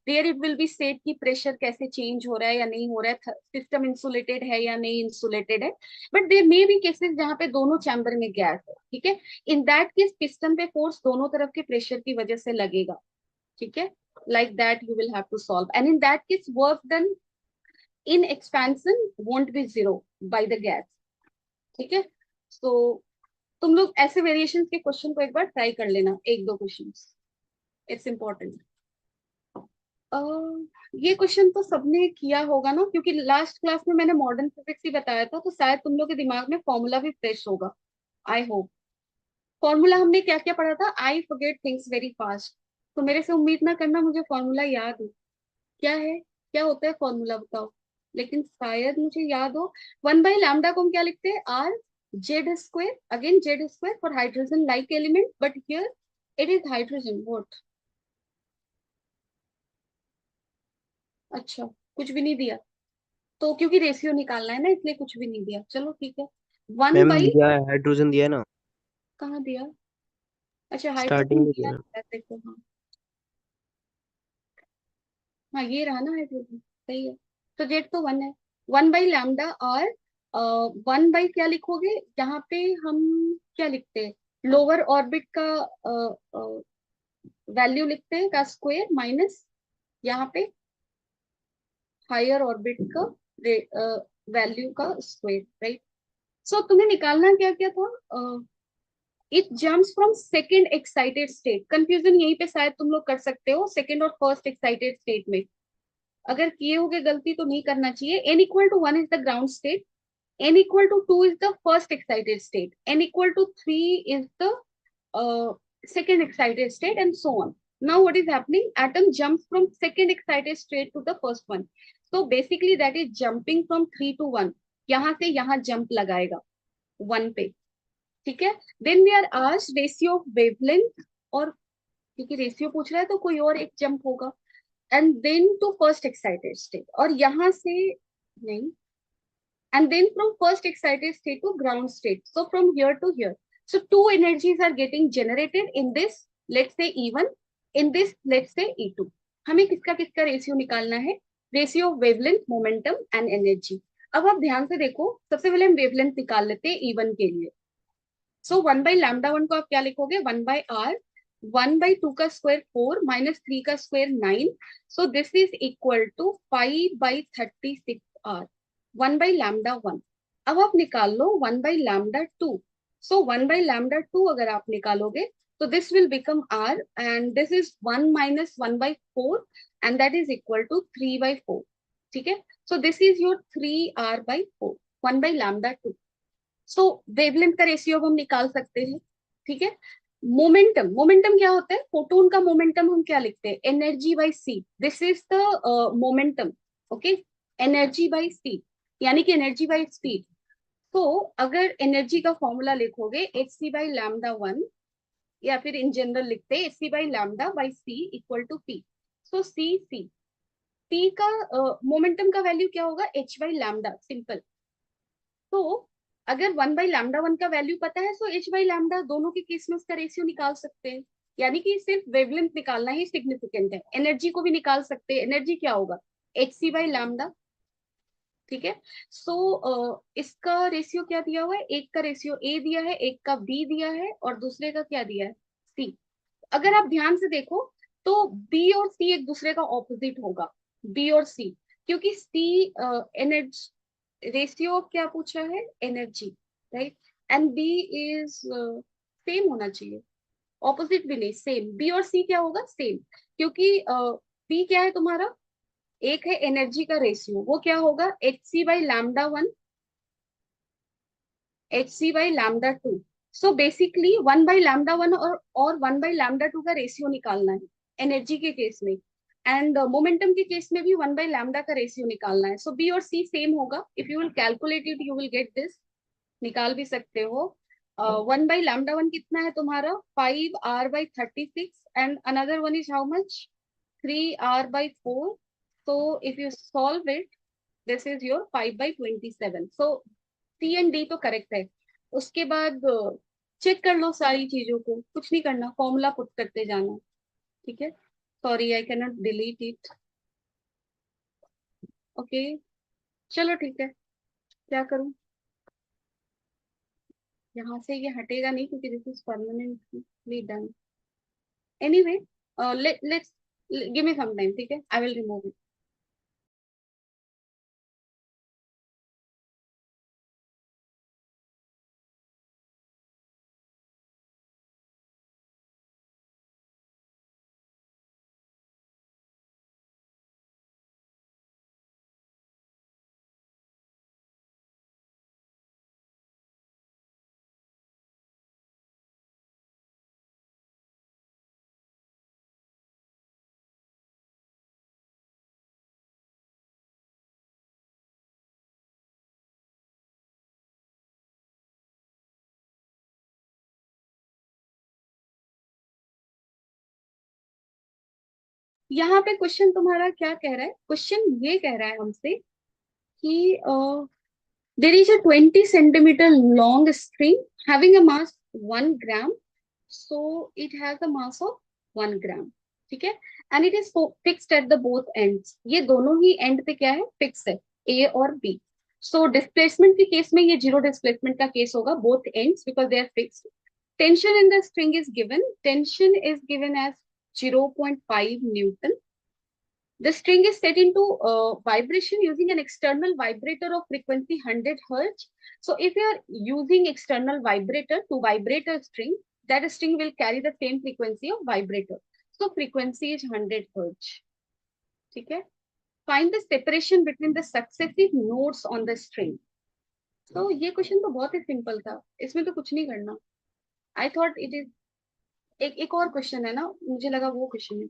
There it will be said कि प्रेशर कैसे चेंज हो रहा है या नहीं हो रहा है, सिस्टम इंसुलेटेड है या नहीं इंसुलेटेड है. But there may be cases जहाँ पे दोनों चैम्बर में गैस है. ठीक है. इन दैट केस पिस्टन पे फोर्स दोनों तरफ के प्रेशर की वजह से लगेगा. ठीक है. Like that you will have to solve, and in that case work done in expansion won't be zero by the gas. ठीक है. So तुम लोग ऐसे वेरिएशंस के क्वेश्चन को एक बार ट्राई कर लेना, एक दो क्वेश्चंस. It's important. ये क्वेश्चन तो सबने किया होगा ना, क्योंकि लास्ट क्लास में मैंने मॉडर्न फिजिक्स ही बताया था, तो शायद तुम लोग के दिमाग में फॉर्मूला भी फ्रेश होगा. I hope. फॉर्मूला हमने क्या क्या पढ़ा था? I forget things very fast. तो मेरे से उम्मीद ना करना मुझे फॉर्मूला याद हो. क्या है, क्या होता है फॉर्मूला, बताओ. लेकिन शायद मुझे याद हो. 1/λ को हम क्या लिखते हैं? Are Z square. Again Z square for hydrogen like element, but here it is hydrogen. What? अच्छा, कुछ भी नहीं दिया. तो क्योंकि रेशियो निकालना है ना, इसलिए कुछ भी नहीं दिया. चलो ठीक है. वन मैम बाई दिया है, हाइड्रोजन दिया है ना, कहाँ दिया? अच्छा स्टार्टिंग हाइड्रोजन में दिया दिया है। है, देखो. हाँ हाँ, ये रहा ना हाइड्रोजन. सही है. तो जेड तो 1 है. 1/λ. और 1 बाई क्या लिखोगे यहाँ पे? हम क्या लिखते हैं? लोअर ऑर्बिट का वैल्यू लिखते हैं का स्क्वायर, माइनस यहाँ पे हायर ऑर्बिट का वैल्यू का स्क्वायर, राइट? सो तुम्हें निकालना क्या क्या था? It jumps from second excited state. Confusion यहीं पे शायद तुम लोग कर सकते हो सेकेंड और फर्स्ट एक्साइटेड स्टेट में। अगर किए होगे गलती तो नहीं करना चाहिए। n equal to 1 is the ground state, n equal to 2 is the first excited state, n equal to 3 is the second excited state, and so on. Now what is happening? Atom jumps from second excited state to the first one. So basically that is jumping from 3 to 1. यहाँ से यहाँ jump लगाएगा 1 पे, ठीक है। Then we are asked ratio of wavelength, और क्योंकि ratio पूछ रहा है तो कोई और एक जंप होगा, and then to first excited state, और यहाँ से नहीं, and then from first excited state to ground state. So from here to here. So two energies are getting generated in this, let's say E1, in this, let's say E2. हमें किसका किसका ratio निकालना है? Ratio of wavelength, momentum and energy. अब आप ध्यान से देखो, सबसे पहले हम वेवलेंथ निकाल लेते हैं E1 के लिए। सो 1/λ1 को आप क्या लिखोगे? 1/r, 1/2 का स्क्वायर 4 माइनस 3 का square 9, so this is equal to 5/36r, 1/λ1। अब आप निकाल लो 1/λ2। सो 1/λ2 अगर आप निकालोगे तो this will become r, and this is 1 minus 1/4, and that is equal to 3/4, ठीक है। So this is your 3r/4, 1/λ2। सो वेवलेंथ का रेशियो हम निकाल सकते हैं, ठीक है। मोमेंटम, मोमेंटम क्या होता है? फोटोन का मोमेंटम हम क्या लिखते हैं? Energy by C, this is the momentum, okay. Energy by C यानी कि एनर्जी बाई स्पीड। तो अगर एनर्जी का फॉर्मूला लिखोगे hc/λ1, या फिर इन जनरल लिखते हैं hc/λ by C equal to P. So C C, P का मोमेंटम का वैल्यू क्या होगा? h/λ, simple. तो अगर 1/λ1 का वैल्यू पता है तो h/λ दोनों के केस में उसका रेशियो निकाल सकते हैं। यानी कि सिर्फ वेवलेंथ निकालना ही सिग्निफिकेंट है। एनर्जी को भी निकाल सकते हैं। एनर्जी क्या होगा? hc/λ, ठीक है। सो इसका रेशियो क्या दिया हुआ है? एक का रेशियो ए दिया है, एक का बी दिया है, और दूसरे का क्या दिया है? सी। अगर आप ध्यान से देखो तो बी और सी एक दूसरे का ऑपोजिट होगा, बी और सी, क्योंकि सी एनर्जी रेशियो क्या पूछा है? Energy, right. And B is same होना चाहिए, ऑपोजिट भी नहीं, सेम। बी और सी क्या होगा? सेम, क्योंकि बी क्या है तुम्हारा? एक है एनर्जी का रेशियो, वो क्या होगा? hc/λ1, hc/λ2। सो बेसिकली 1/λ1 और 1/λ2 का रेशियो निकालना है एनर्जी के केस में, एंड मोमेंटम के केस में भी 1/λ का रेशियो निकालना है। सो बी और सी सेम होगा। If you will calculate it you will get this, निकाल भी सकते हो। 1/λ1 कितना है तुम्हारा? 5r/36, and another one is how much? 3r/4। so if you solve it, this is your 5/27। so C and D तो करेक्ट है। उसके बाद चेक कर लो सारी चीजों को, कुछ नहीं करना, फॉर्मूला पुट करते जाना, ठीक है। Sorry I can not delete it, okay. चलो ठीक है, क्या करूं? यहाँ से ये हटेगा नहीं क्योंकि this is permanently done. Anyway, let's give me some time, ठीक है, आई विल रिमूव इट। यहाँ पे क्वेश्चन तुम्हारा क्या कह रहा है? क्वेश्चन ये कह रहा है हमसे कि there is a 20 centimeter long string having a mass 1 gram. So it has a mass of 1 gram. ठीक है, and it is fixed at the both ends. ये दोनों ही एंड पे क्या है? फिक्स है, ए और बी। सो डिस्प्लेसमेंट के केस में ये जीरो डिस्प्लेसमेंट का केस होगा, both ends, because they are fixed. Tension in the string is given, tension is given as 0.5 newton, The string is set into vibration using an external vibrator of frequency 100 hertz. So if you are using external vibrator to vibrate a string, that string will carry the same frequency of vibrator. So frequency is 100 hertz. ठीक है? Find the separation between the successive notes on the string. So ये question तो बहुत ही simple था, इसमें तो कुछ नहीं करना. I thought it is एक और क्वेश्चन है ना, मुझे लगा वो क्वेश्चन है.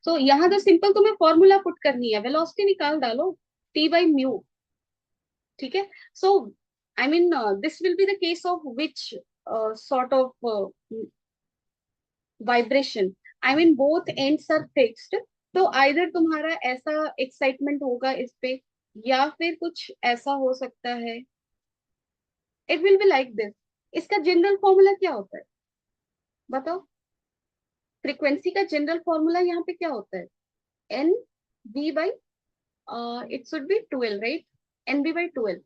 तो यहाँ तो सिंपल तुम्हें फॉर्मूला पुट करनी है, वेलोसिटी निकाल डालो, टी बाई म्यू. ठीक है. So I mean this will be the case of which sort of vibration. I mean both ends are fixed. तो आइदर तुम्हारा ऐसा एक्साइटमेंट होगा इस पे, या फिर कुछ ऐसा हो सकता है. It will be like this. इसका जनरल फॉर्मूला क्या होता है बताओ? फ्रीक्वेंसी का जनरल फॉर्मूला यहाँ पे क्या होता है? N B by it should be 12, right? NB by 12.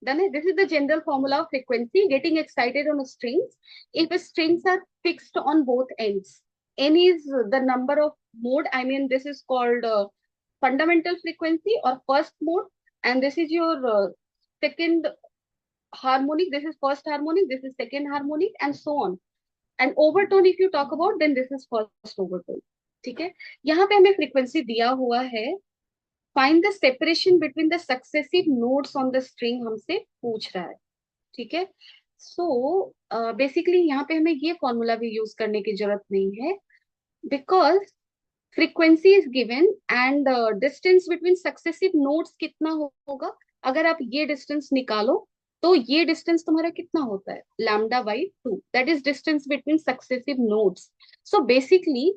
Then this is the general formula of frequency getting excited on strings. If strings are fixed on both ends, N is the number of mode. I mean, this is called fundamental frequency or first mode, and this is your second harmonic. This is first harmonic. This is second harmonic, and so on. And overtone, if you talk about, then this is first overtone. ठीक है. यहाँ पे हमें frequency दिया हुआ है. Find the separation between the successive notes on the string हमसे पूछ रहा है. ठीक है. सो बेसिकली यहाँ पे हमें ये फॉर्मूला भी यूज करने की जरूरत नहीं है, because frequency is given and distance between successive notes कितना होगा. अगर आप ये डिस्टेंस निकालो तो ये डिस्टेंस तुम्हारा कितना होता है? Lambda by 2. That is distance between successive notes. So basically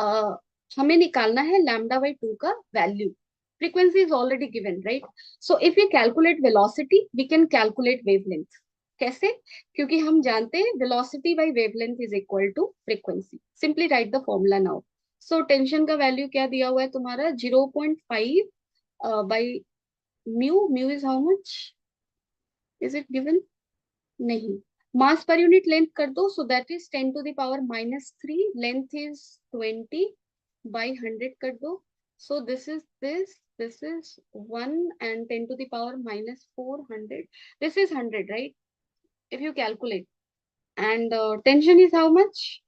हमें निकालना है लैम्डा बाई 2 का value. Frequency is already given, right? So if we calculate velocity, we can calculate wavelength. कैसे? क्योंकि हम जानते हैं velocity by wavelength is equal to frequency. Simply write the formula now. So tension का value क्या दिया हुआ है तुम्हारा? 0.5 by mu. Mu is how much? Is it given? नहीं. Mass per unit length कर दो. So that is 10 to the power minus 3. Length is 20 by 100 कर दो. So this is 1 and 10 to the power minus 400. This is 100, right? If you calculate. And tension is how much?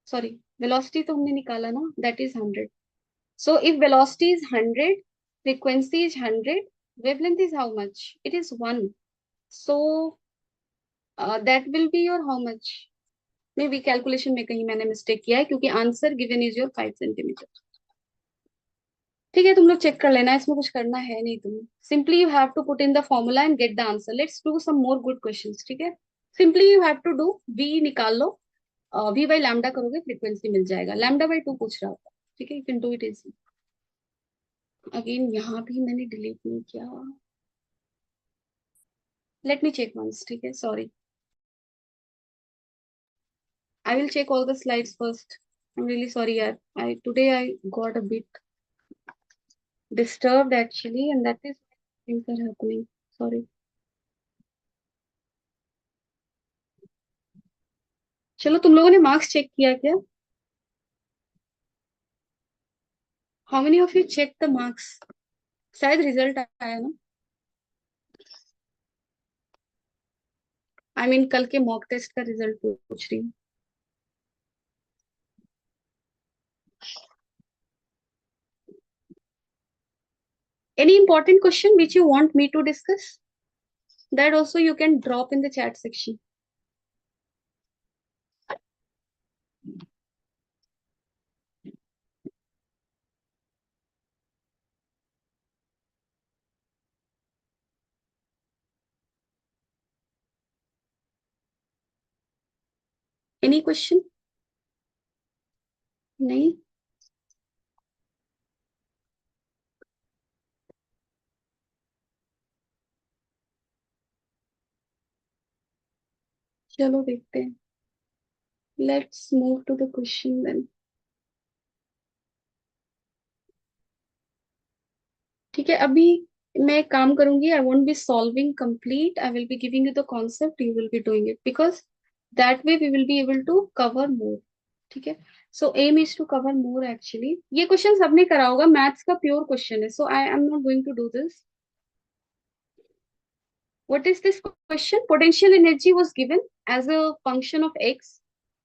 Sorry, velocity तो हमने निकाला ना, that is 100. So if velocity is 100, frequency is 100, wavelength is how much? It is 1. So that will be your how much? Maybe calculation में कहीं मैंने mistake किया है, क्योंकि answer given is your 5 centimeter. ठीक है, तुम लोग चेक कर लेना, इसमें कुछ करना है नहीं. तुम simply you have to put in the formula and get the answer. Let's do some more good questions. ठीक है. Simply you have to do V निकाल लो. वी बाई लैम्डा करोगे फ्रीक्वेंसी मिल जाएगा. लैम्डा बाई 2 पूछ रहा होता. ठीक है, you can do it easy. Again यहाँ भी मैंने डिलीट नहीं किया. Let me check once. ठीक है, sorry. I will check all the slides first. I am really sorry यार. Today I got a bit disturbed actually, and that is why things are happening. Sorry. चलो, तुम लोगों ने marks check किया क्या? How many of you check the marks? शायद result आया ना. आई मीन कल के मॉक टेस्ट का रिजल्ट पूछ रही हूँ. Any important question which you want me to discuss? That also you can drop in the chat section. Any question? नहीं. चलो देखते हैं. Let's move to the question then. ठीक है, अभी मैं एक काम करूंगी. I won't be solving complete. I will be giving you the concept. You will be doing it because that way we will be able to cover more. ठीक है. So aim is to cover more actually. ये question सबने करा होगा, maths का pure question है, so I am not going to do this. What is this question? Potential energy was given as a function of x.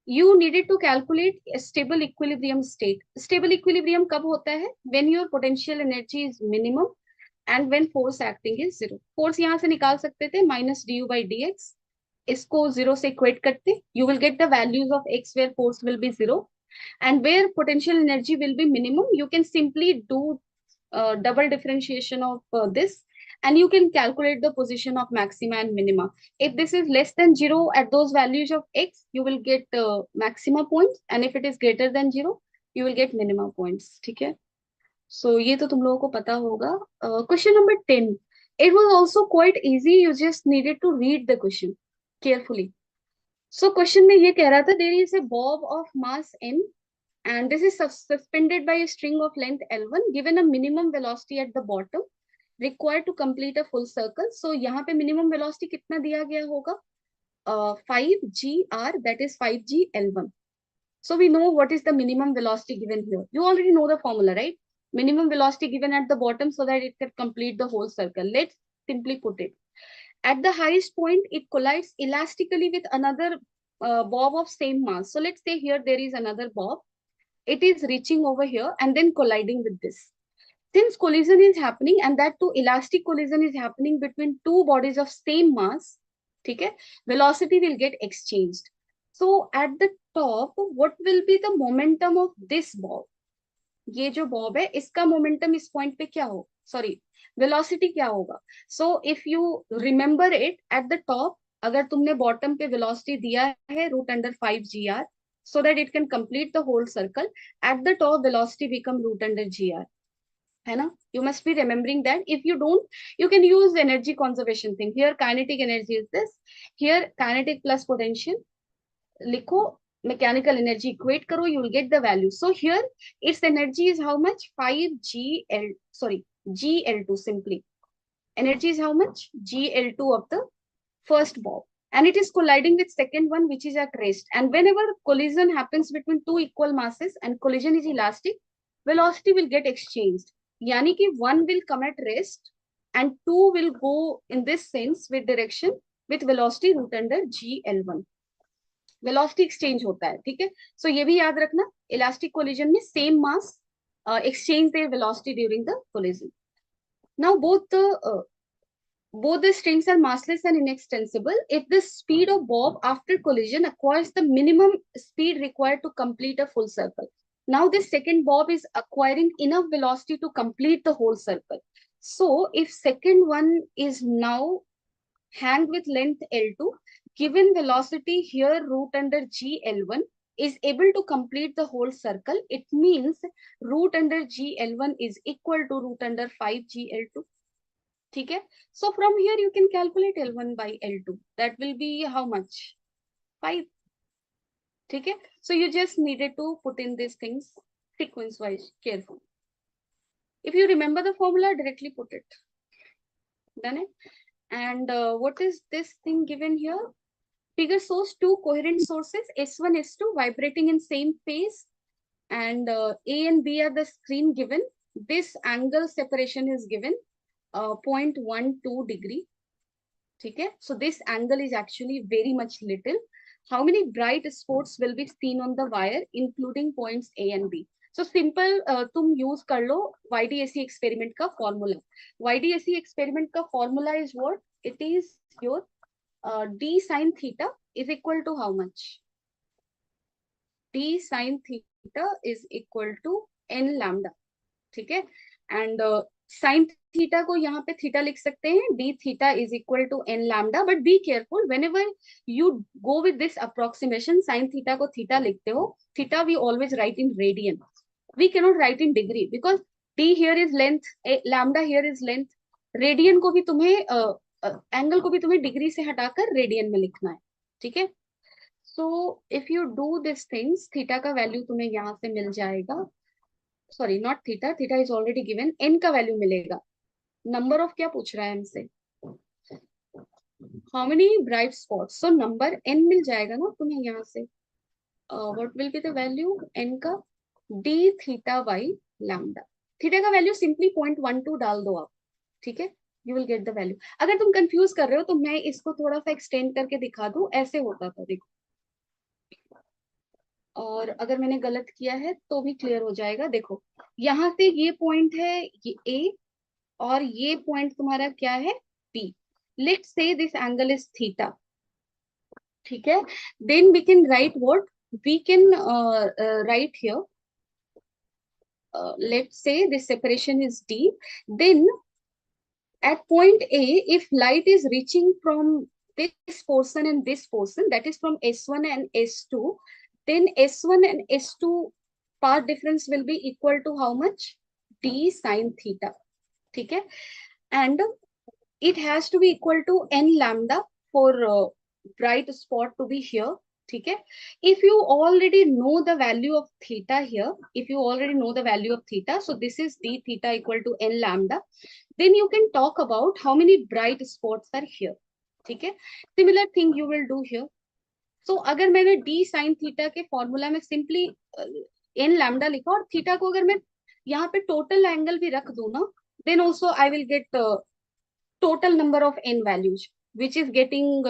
You needed to calculate a stable equilibrium state. Stable equilibrium कब होता है? When your potential energy is minimum and when force acting is zero. Force यहाँ से निकाल सकते थे minus du by dx. इसको zero से equate करते, you will get the values of x where force will be zero and where potential energy will be minimum. You can simply do double differentiation of this, and you can calculate the position of maxima and minima. If this is less than 0 at those values of x, you will get maxima points, and if it is greater than 0, you will get minima points. ठीक है. So ये तो तुम लोगों को पता होगा. Question number 10. It was also quite easy. You just needed to read the question carefully. So question में ये कह रहा था, there is a bob of mass m and this is suspended by a string of length L1 given a minimum velocity at the bottom required to complete a full circle. So यहाँ पे minimum velocity कितना दिया गया होगा? 5 gr, that is 5g L1. So we know what is the minimum velocity given here. You already know the formula, right? Minimum velocity given at the bottom so that it can complete the whole circle. Let's simply put it. At the highest point, it collides elastically with another bob of same mass. So let's say here there is another bob. It is reaching over here and then colliding with this. Since collision is happening and that too elastic collision is happening between two bodies of same mass, okay, velocity will get exchanged. So at the top, what will be the momentum of this bob? ये जो bob है, इसका momentum इस point पे क्या हो? Sorry, velocity क्या होगा? So if you remember it, at the top, अगर तुमने bottom पे velocity दिया है root under 5 gr, so that it can complete the whole circle, at the top velocity become root under gr. है ना? You must be remembering that. If you don't, you can use energy conservation thing. Here kinetic energy is this. Here kinetic plus potential. लिखो, mechanical energy equate करो, you will get the value. So here its energy is how much? 5gl, sorry, gl2 simply. Energy is how much? gl2 of the first bob. And it is colliding with second one which is at rest. And whenever collision happens between two equal masses and collision is elastic, velocity will get exchanged. Yani ki one will come at rest and two will go in this sense with direction with velocity root under gl1. Velocity exchange होता है, ठीक है. So ये भी याद रखना, elastic collision में same mass exchange their velocity during the collision. Now both the strings are massless and inextensible if the speed of bob after collision acquires the minimum speed required to complete a full circle. Now this second bob is acquiring enough velocity to complete the whole circle. So if second one is now hanged with length L2, given velocity here root under gl1 is able to complete the whole circle, it means root under gl1 is equal to root under 5gl2. ठीक है. So from here you can calculate L1 by L2. That will be how much? 5. ठीक है. So you just needed to put in these things sequence wise, careful. If you remember the formula, directly put it. Done it. And what is this thing given here? Figure shows two coherent sources, S1, S2, vibrating in same phase, and A and B are the screen given. This angle separation is given 0.12 degree. Okay, so this angle is actually very much little. How many bright spots will be seen on the wire, including points A and B? So simple, तुम use कर लो YDAC experiment का formula. YDAC experiment का formula is what? It is your d sin theta is equal to how much? D sin theta is equal to n lambda. ठीक है. And sign theta को यहाँ पे theta लिख सकते हैं, D theta is equal to N lambda. But be careful, whenever you go with this approximation, sine theta को theta लिखते हो, theta we always write in radian. We cannot write in degree because D here is length, lambda here is length. Radian को भी तुम्हें angle को भी तुम्हें degree से हटाकर रेडियन में लिखना है. ठीक है. So if you do this things, theta का वैल्यू तुम्हें यहाँ से मिल जाएगा. Sorry, not theta, theta is already given. N का वैल्यू मिलेगा. नंबर ऑफ क्या पूछ रहा है हमसे? How many bright spots. So number N मिल जाएगा ना तुम्हें यहाँ से. what will be the value n का d theta by lambda. Theta का वैल्यू सिंपली 0.12 डाल दो आप, ठीक है, you will get the value. अगर तुम कंफ्यूज कर रहे हो तो मैं इसको थोड़ा सा एक्सटेंड करके दिखा दूं, ऐसे होता था देखो, और अगर मैंने गलत किया है तो भी क्लियर हो जाएगा. देखो यहाँ से ये पॉइंट है ये ए, और ये पॉइंट तुम्हारा क्या है B. Let's say this angle is theta, ठीक है. Then we can write what, we can write here, let's say this separation is d. Then at point A, if light is reaching from this portion and this portion, that is from S1 and S2, then S1 and S2 path difference will be equal to how much? D sin theta, ठीक है. And it has to be equal to n lambda for bright spot to be here, ठीक है. If you already know the value of theta here, if you already know the value of theta, so this is d theta equal to n lambda, then you can talk about how many bright spots are here, ठीक है. Similar thing you will do here. So अगर मैंने d sin theta के formula में simply n lambda लिखा, और theta को अगर मैं यहाँ पे टोटल एंगल भी रख दूं ना, then also I will get total number of n values which is getting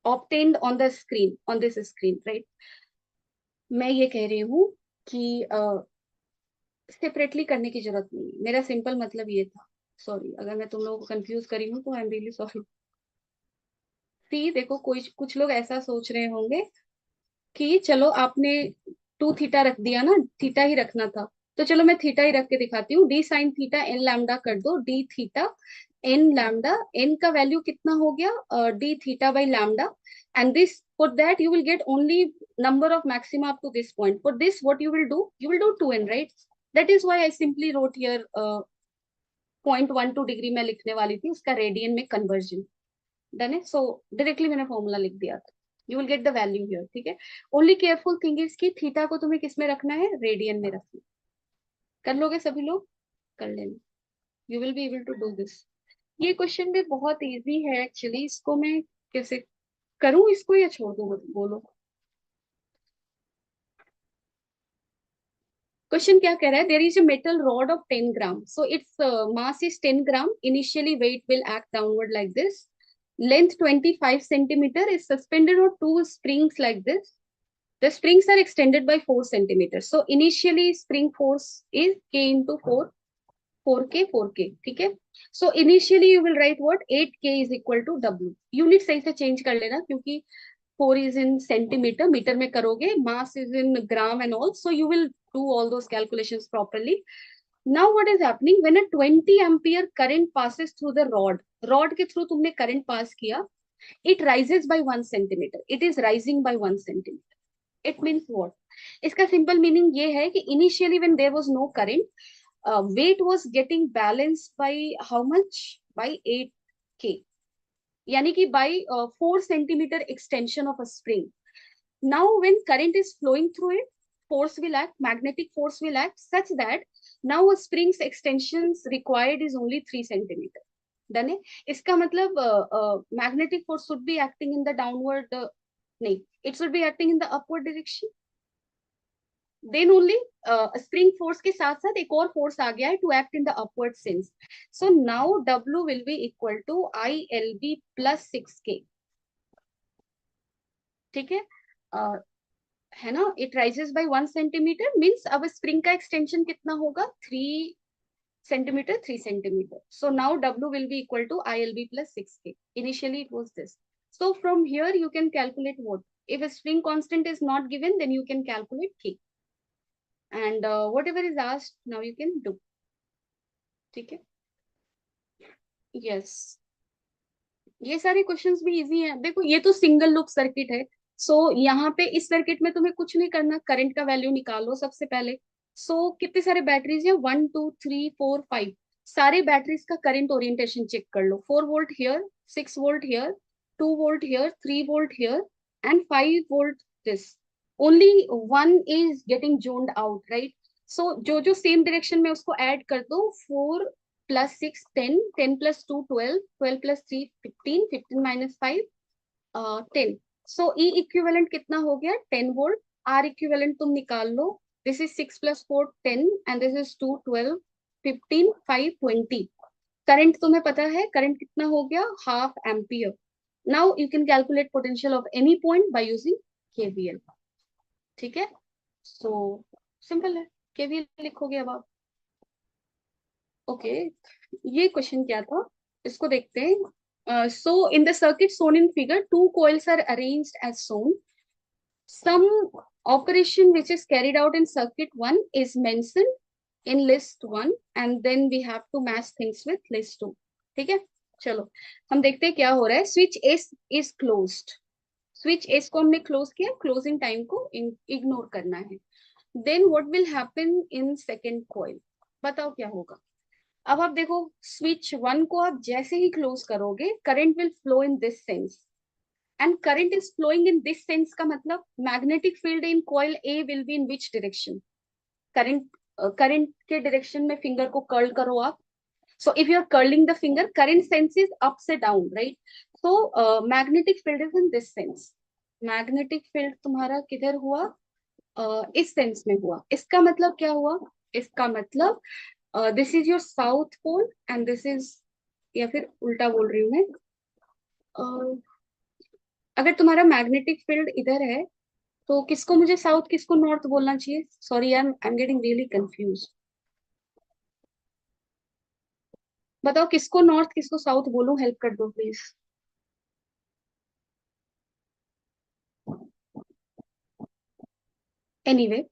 obtained on the screen, on this screen, right. मैं ये कह रही हूँ कि सेपरेटली करने की जरूरत नहीं है, मेरा सिंपल मतलब ये था. सॉरी अगर मैं तुम लोगों को कंफ्यूज करी हूँ तो आई एम रियली सॉरी. सी देखो, कोई कुछ लोग ऐसा सोच रहे होंगे कि चलो आपने 2 थीटा रख दिया ना, थीटा ही रखना था, तो चलो मैं थीटा ही रख के दिखाती हूँ. D sine theta N lambda कर दो, D theta N lambda, N का वैल्यू कितना हो गया D theta by lambda. And this for that you will get only number of maxima up to this point. For this what you will do 2n, right. That is why I simply wrote here 0.12 degree में लिखने वाली थी, उसका radian में conversion. Done है. सो directly मैंने formula लिख दिया था. You will get the value here, ठीक है. ओनली केयरफुल थिंग इज कि थीटा को तुम्हें किस में रखना है, रेडियन में रखना. कर लोगे सभी लोग, कर लेना. You will be able to do this. ये क्वेश्चन भी बहुत इजी है एक्चुअली. इसको मैं कैसे करूं, इसको या छोड़ दूं, बोलो. क्वेश्चन क्या कह रहा है, there is a metal rod of 10 gram, so it's mass is 10 gram. Initially weight will act downward like this. Length 25 centimeter is suspended on 2 springs like this. The springs are extended by 4 centimeters. So initially spring force is K into 4, 4K, 4K. ठीक है. So initially you will write what? 8K is equal to W. Unit सही से change कर लेना क्योंकि 4 is in centimeter, metre में करोगे, mass is in gram and all. So you will do all those calculations properly. Now what is happening when a 20 ampere current passes through the rod के through तुमने current pass किया, it rises by 1 centimeter. It is rising by 1 centimeter. It means what? इसका simple meaning ये है कि initially when there was no current, weight was getting balanced by how much? By 8K. यानी कि by 4 centimeter extension of a spring. Now when current is flowing through it, force will act, magnetic force will act such that now a spring's extensions required is only 3 centimeter. Done है. इसका मतलब magnetic force should be acting in the downward, नहीं, it should be acting in the upward direction. Then only spring force के साथ साथ एक और force आ गया है to act in the upward sense. So now W will be equal to ILB plus 6K. ठीक है. है ना. It rises by 1 centimetre means अब स्प्रिंग का एक्सटेंशन कितना होगा, 3 centimeter, 3 centimeter. So now W will be equal to ILB plus 6K. Initially it was this. So from here you can calculate what? If a spring constant is not given, then you can calculate K. And whatever is asked, now you can do. ठीक है. Yes. ये सारे questions भी easy हैं. देखो ये तो single loop circuit है. सो यहाँ पे इस सर्किट में तुम्हें कुछ नहीं करना, करंट का वैल्यू निकालो सबसे पहले. सो कितने सारे बैटरीज है, 1 2 3 4 5. सारे बैटरीज का करंट ओरिएंटेशन चेक कर लो. 4 volt here, 6 volt here, 2 volt here, 3 volt here and 5 volt this. Only one is getting zoned out, right. So जो जो सेम डायरेक्शन में उसको ऐड कर दो. 4 plus 6 10, 10 plus 2 12, 12 plus 3 15, 15 minus 5 10. सो ई इक्विवेलेंट कितना हो गया 10 वोल्ट, आर इक्विवेलेंट तुम निकाल लो, this is 6 + 4 10 and this is 2 12 15 5 20। Current तुम्हें पता है करंट कितना हो गया, half ampere. Now you can calculate potential of any point by using KVL. ठीक है, सो सिंपल है, केवीएल लिखोगे अब आप। ओके, ये क्वेश्चन क्या था, इसको देखते हैं। So in the circuit shown in figure, two coils are arranged as shown. Some operation which is carried out in circuit 1 is mentioned in list 1 and then we have to match things with list 2. ठीक है, चलो हम देखते हैं क्या हो रहा है। Switch S is closed, switch S को हमने क्लोज किया, क्लोजिंग टाइम को इग्नोर करना है। Then what will happen in second coil, बताओ क्या होगा। अब आप देखो स्विच 1 को आप जैसे ही क्लोज करोगे current will flow in this sense, and current is flowing in this sense का मतलब magnetic field in coil A will be in which direction, current current के डायरेक्शन में फिंगर को कर्ल करो आप। So if you are curling the finger current sense is up से down, right. So magnetic field is in this sense, magnetic field तुम्हारा किधर हुआ, इस सेंस में हुआ। इसका मतलब क्या हुआ, इसका मतलब this is your south pole and this is, या फिर उल्टा बोल रही हूँ मैं, अगर तुम्हारा मैग्नेटिक फील्ड इधर है तो किसको मुझे साउथ किसको नॉर्थ बोलना चाहिए, sorry I am getting really confuse. बताओ किसको नॉर्थ किसको साउथ बोलूं, हेल्प कर दो प्लीज। एनीवे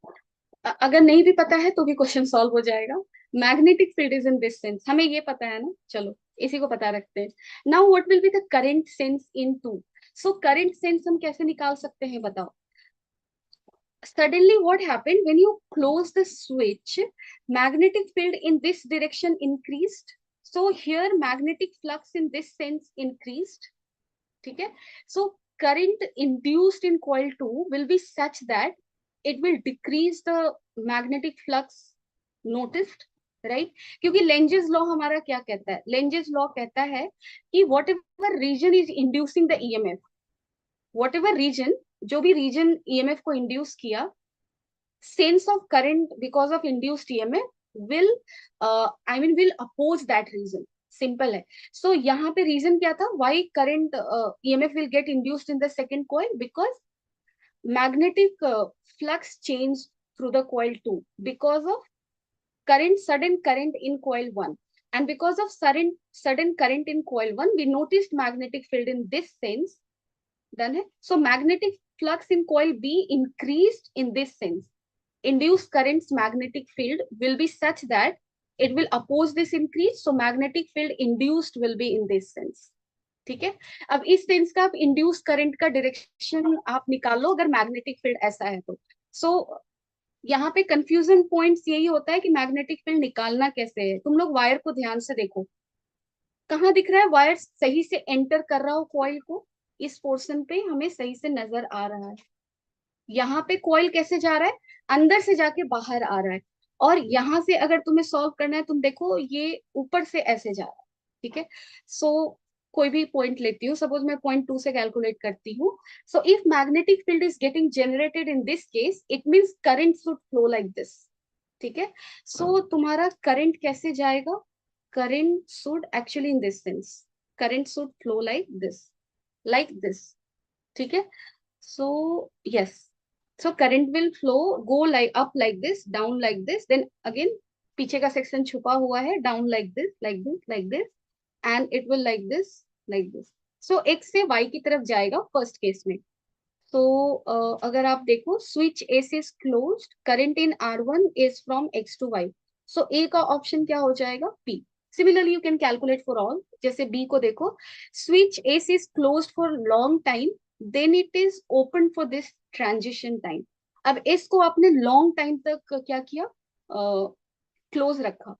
अगर नहीं भी पता है तो भी क्वेश्चन सॉल्व हो जाएगा। Magnetic field is in this sense, हमें ये पता है ना, चलो इसी को पता रखते हैं। Now what will be the current sense in two, so current sense हम कैसे निकाल सकते हैं बताओ। Suddenly what happened when you close the switch, magnetic field in this direction increased, so here magnetic flux in this sense increased. ठीक है, so current induced in coil 2 will be such that it will decrease the magnetic flux noticed, right? क्योंकि Lenz's law हमारा क्या कहता है, Lenz's law कहता है कि whatever region is inducing the EMF, whatever region, जो भी रीजन ईएमएफ को इंड्यूस किया, sense of current because of induced EMF will will oppose that reason, simple है। so यहाँ पे reason क्या था, why current EMF will get induced in the second coil, because magnetic flux change through the coil 2 because of sudden current in coil 1, and because of sudden current in coil 1 we noticed magnetic field in this sense, done है। so magnetic flux in coil B increased in this sense, induced current's magnetic field will be such that it will oppose this increase, so magnetic field induced will be in this sense। ठीक है, अब इस sense का आप induce current का direction आप निकालो अगर मैग्नेटिक फील्ड ऐसा है तो। सो यहाँ पे कंफ्यूजन पॉइंट्स यही होता है कि मैग्नेटिक फील्ड निकालना कैसे है। तुम लोग वायर को ध्यान से देखो, कहाँ दिख रहा है वायर सही से एंटर कर रहा हो कॉइल को, इस पोर्शन पे हमें सही से नजर आ रहा है। यहाँ पे कॉइल कैसे जा रहा है, अंदर से जाके बाहर आ रहा है, और यहाँ से अगर तुम्हें सॉल्व करना है तुम देखो ये ऊपर से ऐसे जा रहा है। ठीक है, सो कोई भी पॉइंट लेती हूँ, सपोज मैं पॉइंट 2 से कैलकुलेट करती हूँ। So if magnetic field is getting generated in this case it means current should flow like this. ठीक है, सो तुम्हारा करंट कैसे जाएगा, current should actually in this sense, current should flow like this. ठीक है, so yes, so current will flow go like up like this, down like this, then again पीछे का section छुपा हुआ है, down like this like this like this, and it will like this। so x से y की तरफ जाएगा first case में। so अगर आप देखो switch S is closed, current in R1 is from x to y, so a का option क्या हो जाएगा p। Similarly you can calculate for all, जैसे b को देखो switch S is closed for long time then it is open for this transition time. अब S को आपने लॉन्ग टाइम तक क्या किया, क्लोज रखा।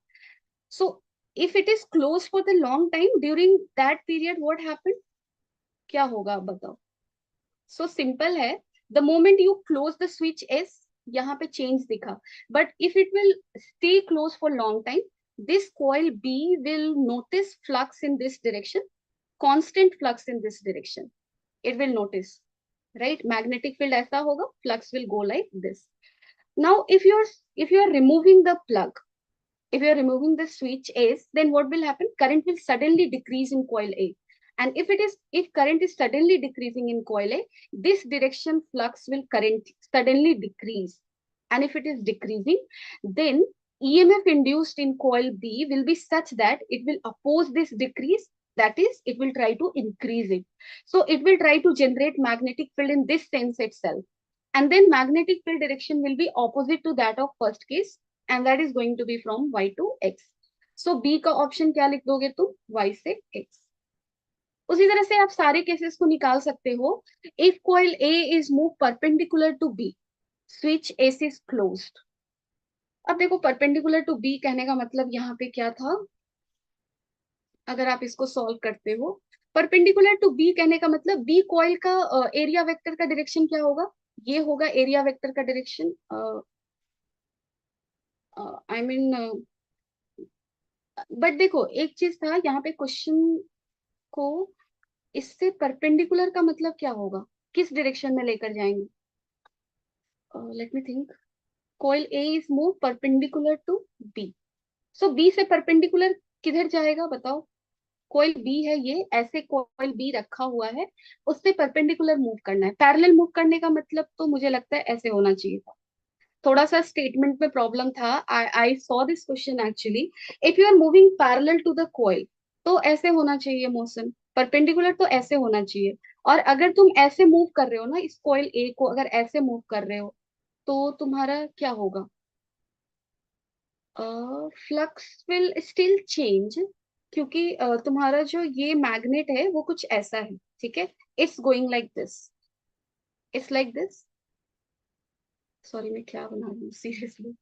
So if it is close for the long time during that period what happened, क्या होगा आप बताओ। सो सिंपल है, the moment you close the switch S, यहाँ पे चेंज दिखा, but if it will stay close for long time this coil B will notice flux in this direction, constant flux in this direction, it will notice। right? Magnetic field ऐसा होगा, flux will go like this. Now if you are removing the plug, if you are removing the switch S, then what will happen? Current will suddenly decrease in coil A. And if current is suddenly decreasing in coil A, this direction flux will current suddenly decrease. And if it is decreasing, then EMF induced in coil B will be such that it will oppose this decrease. That is, it will try to increase it. So it will try to generate magnetic field in this sense itself. And then magnetic field direction will be opposite to that of first case, and that is going to be from y to x. So B का option क्या लिख दोगे तुम? Y से x. उसी तरह से आप सारे केसेस को निकाल सकते हो. If coil A is moved perpendicular to B, switch S is closed. अब देखो परपेंडिकुलर टू B कहने का मतलब यहाँ पे क्या था, अगर आप इसको सॉल्व करते हो, परपेंडिकुलर टू B कहने का मतलब B कॉइल का एरिया वेक्टर का डायरेक्शन क्या होगा? ये होगा एरिया वेक्टर का डायरेक्शन. आई मीन बट देखो एक चीज था यहाँ पे क्वेश्चन को, इससे परपेंडिकुलर का मतलब क्या होगा, किस डायरेक्शन में लेकर जाएंगे? Let me think. Coil A is move perpendicular to B. So B से परपेंडिकुलर किधर जाएगा बताओ? कॉइल बी है ये, ऐसे कॉइल बी रखा हुआ है, उससे परपेंडिकुलर मूव करना है. पैरेलल मूव करने का मतलब तो मुझे लगता है ऐसे होना चाहिए था. थोड़ा सा स्टेटमेंट में प्रॉब्लम था. I saw this question actually. If you are moving parallel to the coil, तो ऐसे होना चाहिए मोशन. परपेंडिकुलर तो ऐसे होना चाहिए. और अगर तुम ऐसे मूव कर रहे हो ना, इस कॉइल ए को अगर ऐसे मूव कर रहे हो, तो तुम्हारा क्या होगा? फ्लक्स विल स्टिल चेंज, क्योंकि तुम्हारा जो ये मैग्नेट है वो कुछ ऐसा है. ठीक है, it's going like this, it's like this. Sorry मैं क्या बना रही हूँ seriously,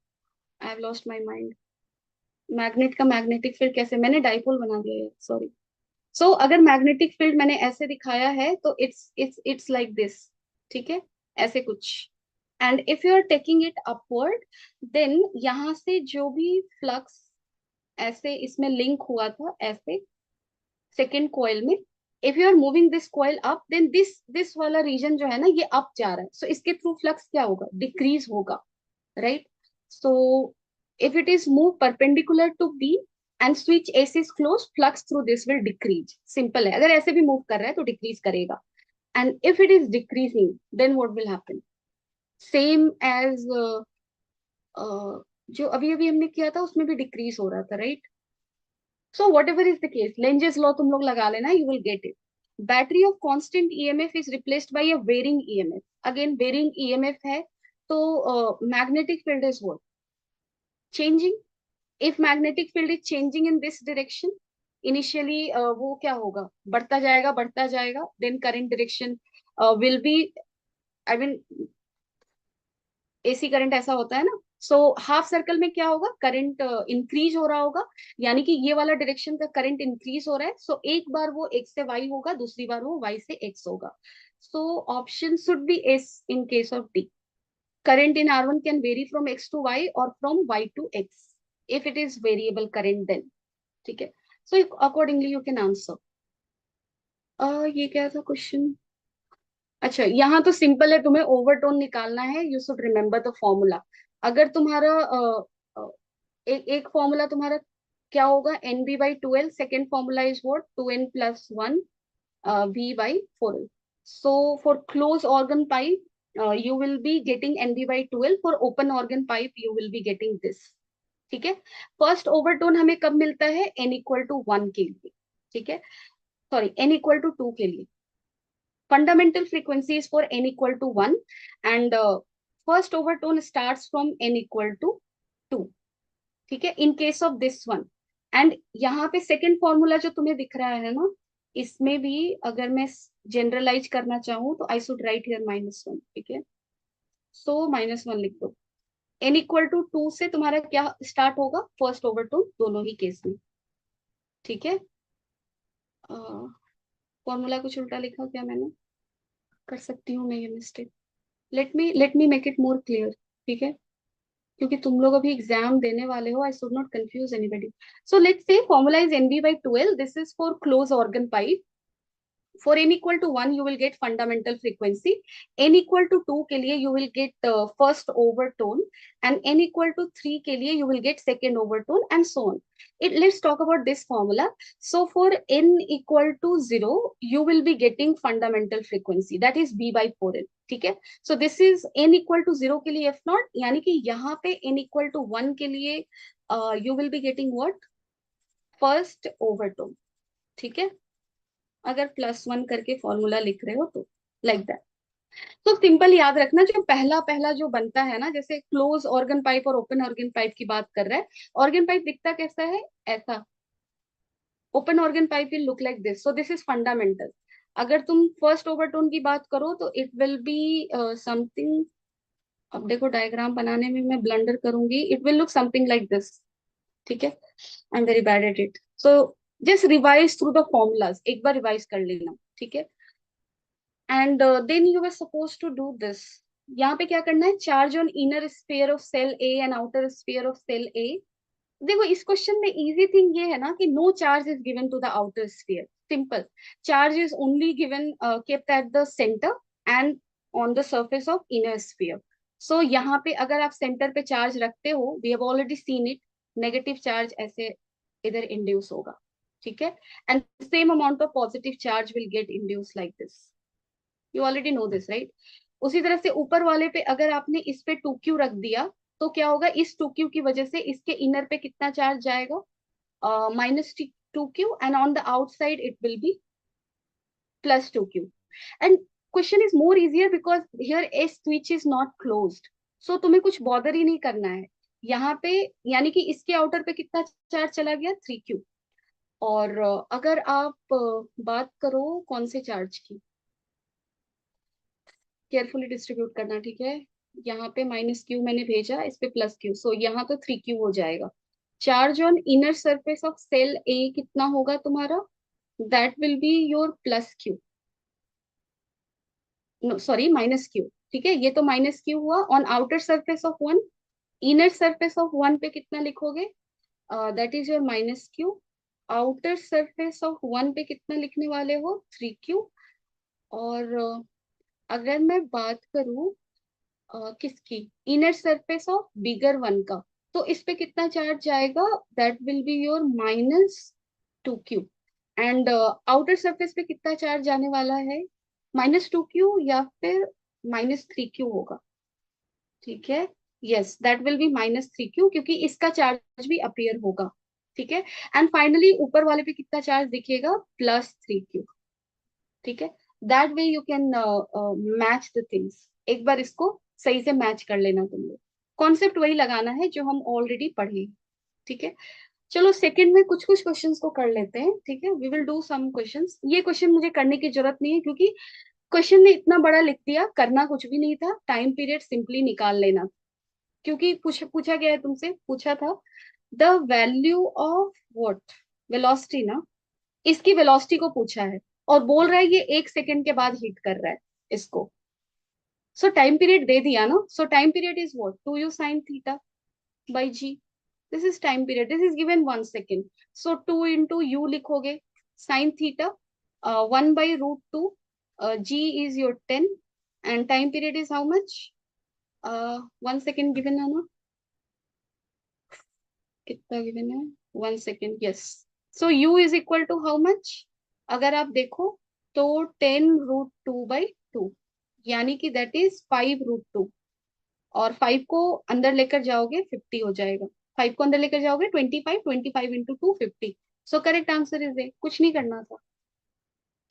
I have lost my mind. Magnet का मैग्नेटिक फील्ड कैसे, मैंने डाइपोल बना दिया है, सॉरी. सो अगर मैग्नेटिक फील्ड मैंने ऐसे दिखाया है तो इट्स लाइक दिस. ठीक है, ऐसे कुछ. And if you are taking it upward, then यहाँ से जो भी फ्लक्स ऐसे इसमें लिंक हुआ था ऐसे सेकेंड कॉइल में, if you are moving this coil up, then this वाला रीजन जो है ना ये अप जा रहा है. सो इसके थ्रू फ्लक्स क्या होगा? डिक्रीज होगा, right? So if it is moved perpendicular to B and switch S is closed, flux through this will decrease. Simple है. अगर ऐसे भी मूव कर रहा है तो डिक्रीज करेगा. And if it is decreasing, then what will happen? Same as जो अभी अभी हमने किया था उसमें भी डिक्रीज हो रहा था, right? So whatever is the case, Lenge's law तुम लोग लगा लेना, you will get it. Battery of constant EMF is replaced by a varying EMF. Again varying EMF है, तो magnetic field is what? Changing. If magnetic field is changing in this direction, initially वो क्या होगा? बढ़ता जाएगा, then current direction will be, I mean AC current ऐसा होता है ना. सो हाफ सर्कल में क्या होगा? करंट इंक्रीज हो रहा होगा, यानी कि ये वाला डायरेक्शन का करंट इंक्रीज हो रहा है. सो एक बार वो x से y होगा, दूसरी बार वो y से x होगा. So option should be S in case of D. current in R1 can vary from x to y or from y to x if it is variable current then. ठीक है, so accordingly you can answer. ये क्या था question? अच्छा, यहाँ तो simple है, तुम्हें ओवरटोन निकालना है. You should remember the formula. अगर तुम्हारा एक फॉर्मूला तुम्हारा क्या होगा? N B by 2l. Second formula is what? 2n plus 1 v by 4l. So for closed organ pipe, you will be getting NB by 12. For open organ pipe, you will be getting this. ठीक है, first overtone हमें कब मिलता है? n equal to 1 के लिए. ठीक है, सॉरी n इक्वल टू 2 के लिए. Fundamental frequency is for n equal to 1, and first overtone starts from n equal to 2. ठीक है, in case of this one. And यहाँ पे सेकेंड फॉर्मूला जो तुम्हें दिख रहा है ना, इसमें भी अगर मैं जनरलाइज करना चाहूँ तो आई शुड राइट हियर -1. ठीक है, सो -1 लिख दो. n इक्वल टू 2 से तुम्हारा क्या स्टार्ट होगा? फर्स्ट ओवरटोन दोनों ही केस में. ठीक है, फॉर्मूला कुछ उल्टा लिखा क्या मैंने? कर सकती हूँ मैं ये mistake. Let me make it more clear. ठीक है, क्योंकि तुम लोग अभी एग्जाम देने वाले हो, I should not confuse anybody. So let's say formula is N B by 12. This is for close organ pipe. For n equal to 1 you will get fundamental frequency, n equal to 2 के लिए you will get first overtone, and n equal to 3 के लिए you will get second overtone, and so on. Let's talk about this formula. So for n equal to 0 you will be getting fundamental frequency, that is b by 4n. ठीक है, so this is n equal to 0 के लिए f naught, यानी कि यहाँ पे n equal to 1 के लिए you will be getting what, first overtone. ठीक है, अगर +1 करके फॉर्मूला लिख रहे हो तो लाइक दैट. तो सिंपल याद रखना, जो पहला पहला जो बनता है ना, जैसे क्लोज ऑर्गन पाइप और ओपन ऑर्गन पाइप की बात कर रहा है. ऑर्गन पाइप दिखता कैसा है, ऐसा. Open organ pipe will look like this. So this is fundamental. अगर तुम फर्स्ट ओवरटोन की बात करो तो इट विल बी समथिंग. अब देखो डायग्राम बनाने में मैं ब्लंडर करूंगी, it will look something like this. ठीक है, I am very bad at it. So just revise through the formulas, एक बार रिवाइज कर लेना. ठीक है, and then you were suppose to do this. यहाँ पे क्या करना है, charge on inner sphere of shell A and outer sphere of shell A. देखो इस क्वेश्चन में इजी थिंग ये है ना कि no charge is given to the outer sphere. Simple, charge is only given kept at the center and on the surface of inner sphere. So यहाँ पे अगर आप सेंटर पे चार्ज रखते हो, we have already seen it, negative charge ऐसे इधर induce होगा. ठीक है, and same amount of positive charge will get induce like this. You already know this right. उसी तरह से ऊपर वाले पे अगर आपने इस पे 2q रख दिया तो क्या होगा, इस 2q की वजह से इसके इनर पे कितना चार्ज जाएगा, -2q, and on the outside it will be +2q. And question is more easier because here a switch is not closed. So तुम्हें कुछ बॉदर ही नहीं करना है यहाँ पे, यानी कि इसके आउटर पे कितना चार्ज चला गया, 3q. और अगर आप बात करो कौन से चार्ज की, केयरफुली डिस्ट्रीब्यूट करना. ठीक है, यहाँ पे -q मैंने भेजा, इस पे +q, सो यहाँ तो 3q हो जाएगा. Charge on inner surface of shell A कितना होगा तुम्हारा, that will be your +q, no sorry -q. ठीक है, ये तो -q हुआ. On outer surface of 1, inner surface of 1 पे कितना लिखोगे, that is your -q. Outer surface of 1 पे कितना लिखने वाले हो, 3q. और अगर मैं बात करूं किसकी, इनर सरफेस ऑफ बिगर 1 का, तो इस पे कितना चार्ज जाएगा, that will be your -2q. And outer surface पे कितना चार्ज जाने वाला है, -2q या फिर -3q होगा. ठीक है, yes that will B -3q, क्योंकि इसका चार्ज भी अपीयर होगा. ठीक है, एंड फाइनली ऊपर वाले पे कितना चार्ज दिखेगा, +3q. ठीक है, that way you can match the things. एक बार इसको सही से मैच कर लेना तुम लोग. कॉन्सेप्ट वही लगाना है जो हम ऑलरेडी पढ़े. ठीक है, चलो सेकंड में कुछ कुछ क्वेश्चंस को कर लेते हैं. ठीक है, we will do some questions. ये क्वेश्चन मुझे करने की जरूरत नहीं है क्योंकि क्वेश्चन ने इतना बड़ा लिख दिया, करना कुछ भी नहीं था, टाइम पीरियड सिंपली निकाल लेना. क्योंकि पूछा गया है तुमसे, पूछा था the value of what, velocity ना, इसकी वेलोसिटी को पूछा है और बोल रहा है ये 1 सेकंड के बाद हिट कर रहा है इसको. सो टाइम पीरियड दे दिया ना. सो time period is what, 2u sin theta by g. This is time period, this is given 1 second. So 2 into you लिखोगे, sin theta 1/√2, g is your 10, and time period is how much, 1 second given है ना, कितना given है, 1 second. Yes, so u is equal to how much, अगर आप देखो तो 10√2/2, यानी कि दैट इज 5√2. और 5 को अंदर लेकर जाओगे 50 हो जाएगा. 5 को अंदर लेकर जाओगे 25, 25 into 2 50. So correct answer is a, कुछ नहीं करना था.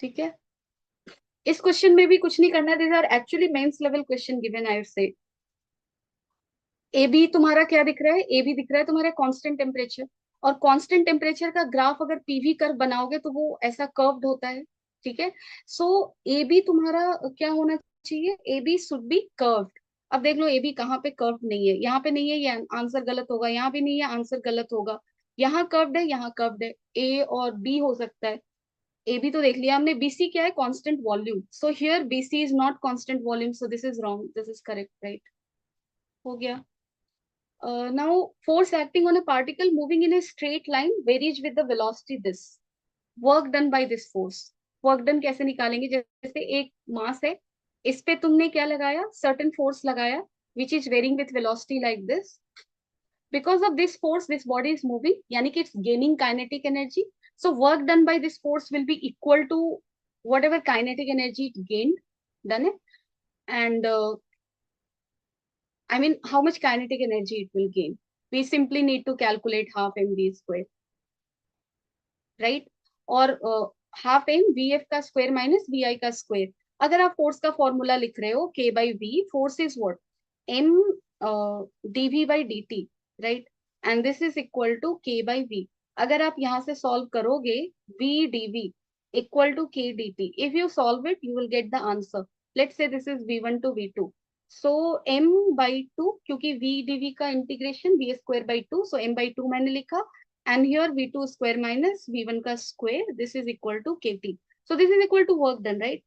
ठीक है, इस क्वेश्चन में भी कुछ नहीं करना. This are actually mains level question given, I would say. A B तुम्हारा क्या दिख रहा है, ए बी दिख रहा है तुम्हारा कांस्टेंट टेम्परेचर. और कांस्टेंट टेम्परेचर का ग्राफ अगर पीवी कर्व बनाओगे तो वो ऐसा कर्व्ड होता है. ठीक है, सो ए बी तुम्हारा क्या होना चाहिए, A B should be curved. अब देख लो ए बी कहाँ पे कर्व नहीं है, यहाँ पे नहीं है, ये आंसर गलत होगा. यहाँ पे नहीं है, आंसर गलत होगा. यहाँ कर्व्ड है, यहाँ कर्व्ड है, ए और बी हो सकता है. ए बी तो देख लिया हमने. बीसी क्या है, constant volume. So here BC is not constant volume, so this is wrong, this is correct. Right, हो गया. Now, force acting on a particle moving in a straight line varies with the velocity this. Work done by this force. Work done कैसे निकालेंगे? जैसे एक मास है, इस पे तुमने क्या लगाया, सर्टेन फोर्स लगाया which is varying with velocity like this, because of this force this body is moving, yani ki it's gaining kinetic energy. So work done by this force will be equal to whatever kinetic energy it gained. Done it. And I mean, how much kinetic energy it will gain, we simply need to calculate half mv square, right? और half M V F का square minus we आई का square. अगर आप force का formula लिख रहे हो K by v, force is what, M dv by d t, right? And this is equal to K by v. अगर आप यहाँ से सॉल्व करोगे, v d v equal to K d t, if you solve it you will get the answer. Let's say this is v one to v two. So M by two, क्योंकि v d v का integration v square by two, so M by to मैंने लिखा. And here v2 square minus v1 का square, this is equal to kt. So this is equal to work done, right?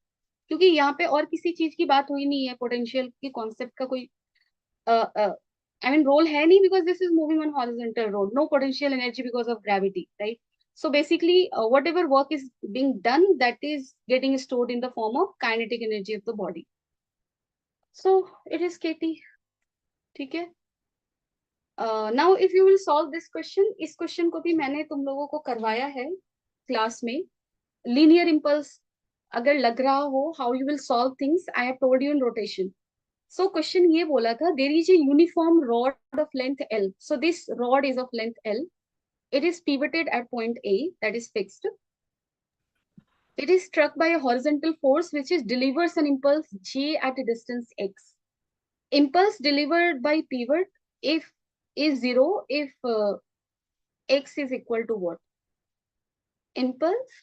क्योंकि यहाँ पे और किसी चीज की बात हुई नहीं है, पोटेंशियल के कॉन्सेप्ट का कोई आई मीन रोल है नहीं, because this is moving on horizontal road, no potential energy because of gravity, right? So basically whatever work is being done, that is getting stored in the form of kinetic energy of the body. So it is kt. ठीक है. Now if you will solve this question, इस question को भी मैंने तुम लोगों को करवाया है क्लास में. लीनियर इम्पल्स अगर लग रहा हो, how you will solve things, I have told you in rotation. So question ये बोला था, there is a uniform rod of length L. So this rod is of length L. It is pivoted at point A, that is fixed. It is struck by a horizontal force which is delivers an impulse J at a distance x. Impulse delivered by pivot if is zero if x is equal to what? Impulse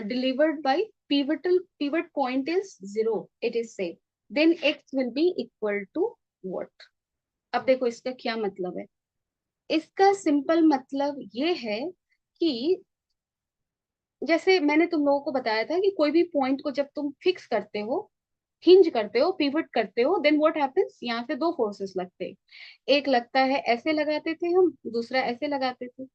delivered by pivot point is zero, it is said. Then x will be equal to what? अब देखो इसका क्या मतलब है. इसका simple मतलब ये है कि जैसे मैंने तुम लोगों को बताया था कि कोई भी पॉइंट को जब तुम फिक्स करते हो, हिंज करते हो, पिवट करते हो, देन व्हाट हैपेंस, यहाँ से दो फोर्सेस लगते हैं. एक लगता है ऐसे लगाते थे हम, दूसरा ऐसे लगाते थे.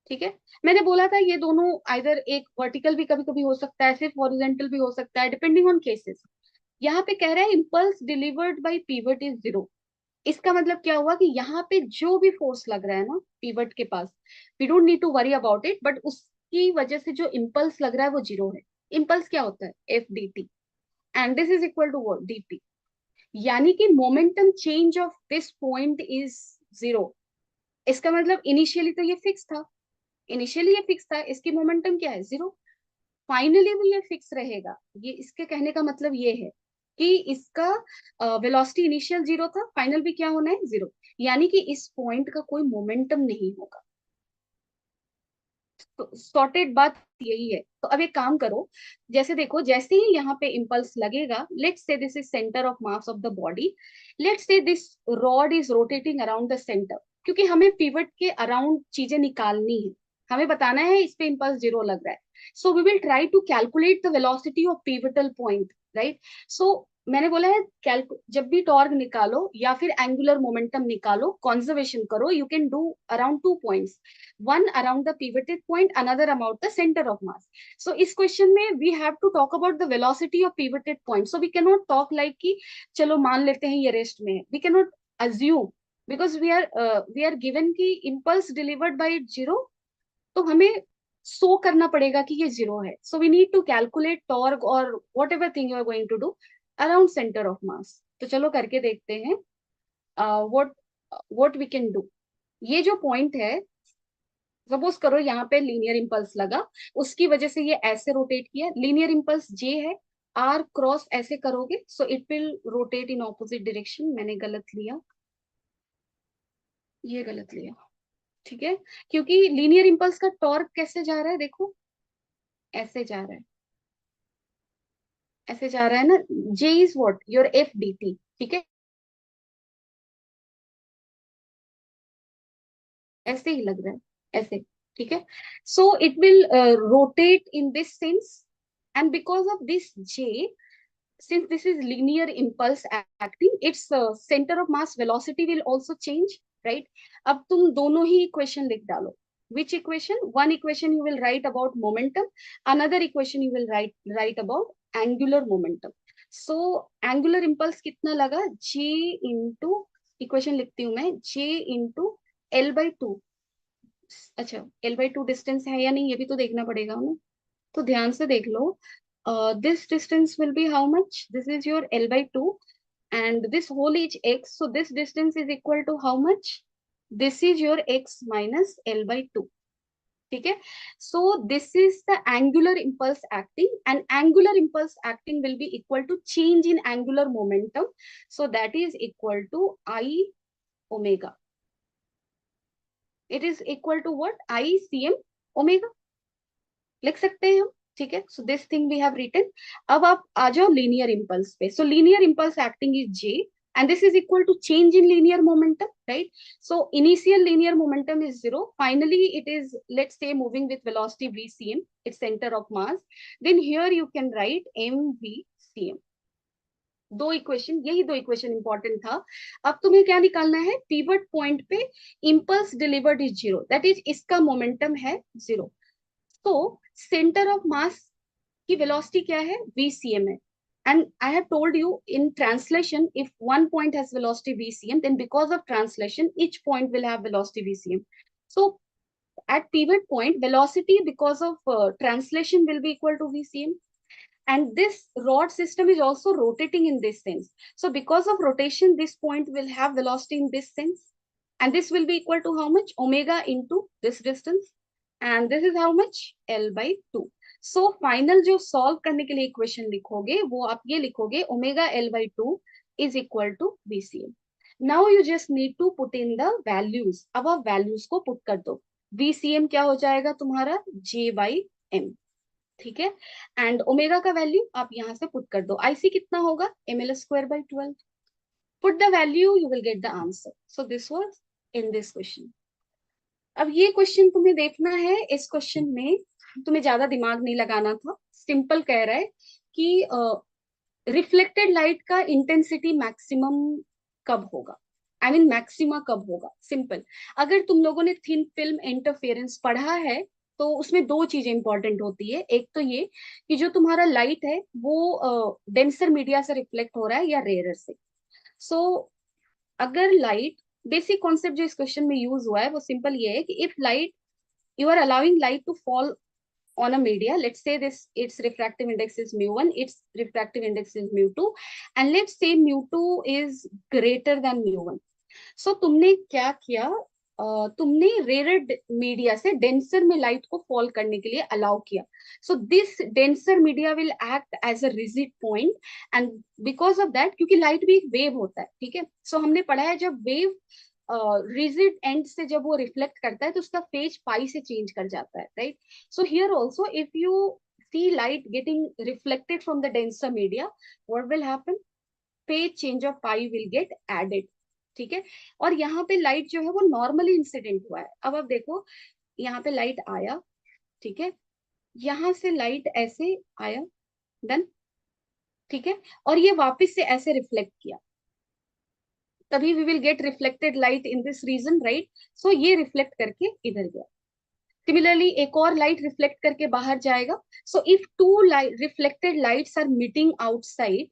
ठीक है. मैंने बोला था ये दोनों आइदर एक वर्टिकल भी कभी कभी हो सकता है, सिर्फ हॉरिजॉन्टल भी हो सकता है, डिपेंडिंग ऑन केसेस. यहाँ पे कह रहा है impulse delivered by pivot is zero. इसका मतलब क्या हुआ कि यहाँ पे जो भी फोर्स लग रहा है ना पिवट के पास, we don't need to worry about it, but उसकी वजह से जो इम्पल्स लग रहा है वो जीरो है. इम्पल्स क्या होता है, F D T, and this is equal to what, D P. यानी कि momentum change of this point is zero. इसका मतलब इनिशियली तो ये फिक्स था, इनिशियली ये फिक्स था, इसकी मोमेंटम क्या है, जीरो. फाइनली भी ये फिक्स रहेगा. ये इसके कहने का मतलब ये है कि इसका वेलोसिटी इनिशियल जीरो था, फाइनल भी क्या होना है, जीरो. यानी कि इस पॉइंट का कोई मोमेंटम नहीं होगा. तो सॉर्टेड बात यही है. तो अब एक काम करो, जैसे देखो, जैसे ही यहाँ पे इम्पल्स लगेगा, let's say this is centre of mass of the body, let's say this rod is rotating around the centre, क्योंकि हमें पिवट के अराउंड चीजें निकालनी है, हमें बताना है इस पे इम्पल्स जीरो लग रहा है. So we will try to calculate the velocity of pivotal point, right? So मैंने बोला है जब भी टॉर्क निकालो या फिर एंगुलर मोमेंटम निकालो, कंजर्वेशन करो, you can do around 2 points. One around the pivoted point, another about the center of mass. So इस क्वेश्चन में we have to talk about the velocity of pivoted point. So we cannot talk like कि चलो मान लेते हैं ये rest में है. We cannot assume because we are given कि impulse delivered by zero, तो हमें सो करना पड़ेगा कि ये जीरो है. So we need to calculate torque or whatever thing you are going to do around center of mass. तो चलो करके देखते हैं what we can do. ये जो पॉइंट है, सपोज करो यहाँ पे लीनियर इंपल्स लगा, उसकी वजह से ये ऐसे रोटेट किया. लीनियर इंपल्स जे है, आर क्रॉस ऐसे करोगे, so it will rotate in opposite direction. मैंने गलत लिया, ये गलत लिया. ठीक है, क्योंकि लीनियर इंपल्स का टॉर्क कैसे जा रहा है, देखो ऐसे जा रहा है, ऐसे जा रहा है ना. J is what, your F D t. ठीक है, ऐसे ही लग रहा है, ऐसे. ठीक है, so it will rotate in this sense, and because of this j, since this is linear impulse acting, its center of mass velocity will also change, right? अब तुम दोनों ही इक्वेशन लिख डालो. Which equation? One equation you will write about momentum, another equation you will write about angular momentum. So angular impulse कितना लगा? G into, equation लिखती हूँ मैं, J into L/2. अच्छा, L/2 डिस्टेंस है या नहीं ये भी तो देखना पड़ेगा हमें, तो ध्यान से देख लो. This distance will be how much? This is your L/2 and this whole is x, so this distance is equal to how much? This is your x minus L/2. ठीक है. So this is the angular impulse acting, and angular impulse acting will be equal to change in angular momentum, so that is equal to I omega. It is equal to what? I cm omega लिख सकते हैं हम. ठीक है. So this thing we have written. अब आप आ जाओ लीनियर इंपल्स पे. So linear impulse acting is J and this is equal to change in linear momentum, right? So initial linear momentum is 0, finally it is, let's say, moving with velocity vcm, its center of mass. Then here you can write mvcm. दो equation, यही दो equation important था. अब तुम्हें क्या निकालना है? Pivot point पे impulse delivered is 0, that is इसका मोमेंटम है 0. तो सेंटर ऑफ मास की वेलोसिटी क्या है? vcm है. And I have told you in translation, if one point has velocity vcm, then because of translation, each point will have velocity vcm. So at pivot point, velocity because of translation will be equal to vcm. And this rod system is also rotating in this sense. So because of rotation, this point will have velocity in this sense. And this will be equal to how much? Omega into this distance. And this is how much? L/2. So final जो solve करने के लिए equation लिखोगे वो आप ये लिखोगे omega L/2 is equal to VCM. Now you just need to put in the values. अब आप values को put कर दो. VCM क्या हो जाएगा तुम्हारा? J/M. ठीक है. एंड ओमेगा का वैल्यू आप यहां से पुट कर दो. आईसी कितना होगा? ml²/12. Put the value, you will get the answer. So this was in this question. अब ये क्वेश्चन तुम्हें देखना है. इस क्वेश्चन में तुम्हें ज्यादा दिमाग नहीं लगाना था. सिंपल कह रहा है कि रिफ्लेक्टेड लाइट का इंटेंसिटी मैक्सिमम कब होगा, आई मीन मैक्सिमा कब होगा. सिंपल. अगर तुम लोगों ने थिन फिल्म इंटरफेरेंस पढ़ा है तो उसमें दो चीजें इंपॉर्टेंट होती है. एक तो ये कि जो तुम्हारा लाइट है वो डेंसर मीडिया से रिफ्लेक्ट हो रहा है या रेयर से. सो अगर लाइट, बेसिक कॉन्सेप्ट जो इस क्वेश्चन में यूज हुआ है वो सिंपल ये है कि if light, you are allowing light to fall on a media, let's say this, its refractive index is mu1, its refractive index is mu2, and let's say mu2 is greater than mu1. So तुमने क्या किया? तुमने rare media से denser में light को fall करने के लिए अलाउ किया. So this denser media will act as a rigid point, and because of that, क्योंकि लाइट भी एक वेव होता है, ठीक है. सो हमने पढ़ा है जब वेव रिजिड एंड से जब वो रिफ्लेक्ट करता है तो उसका फेज पाई से चेंज कर जाता है, right. So here also if you see light getting reflected from the denser media, what will happen? Phase change of pi will get added. ठीक है. और यहाँ पे लाइट जो है वो नॉर्मली इंसिडेंट हुआ है. अब आप देखो, यहाँ पे लाइट आया, ठीक है, यहाँ से लाइट ऐसे आया, डन, ठीक है, और ये वापस से ऐसे रिफ्लेक्ट किया, तभी we will get reflected light in this region, right. So ये रिफ्लेक्ट करके इधर गया. सिमिलरली एक और लाइट रिफ्लेक्ट करके बाहर जाएगा. So if two light reflected lights are meeting outside,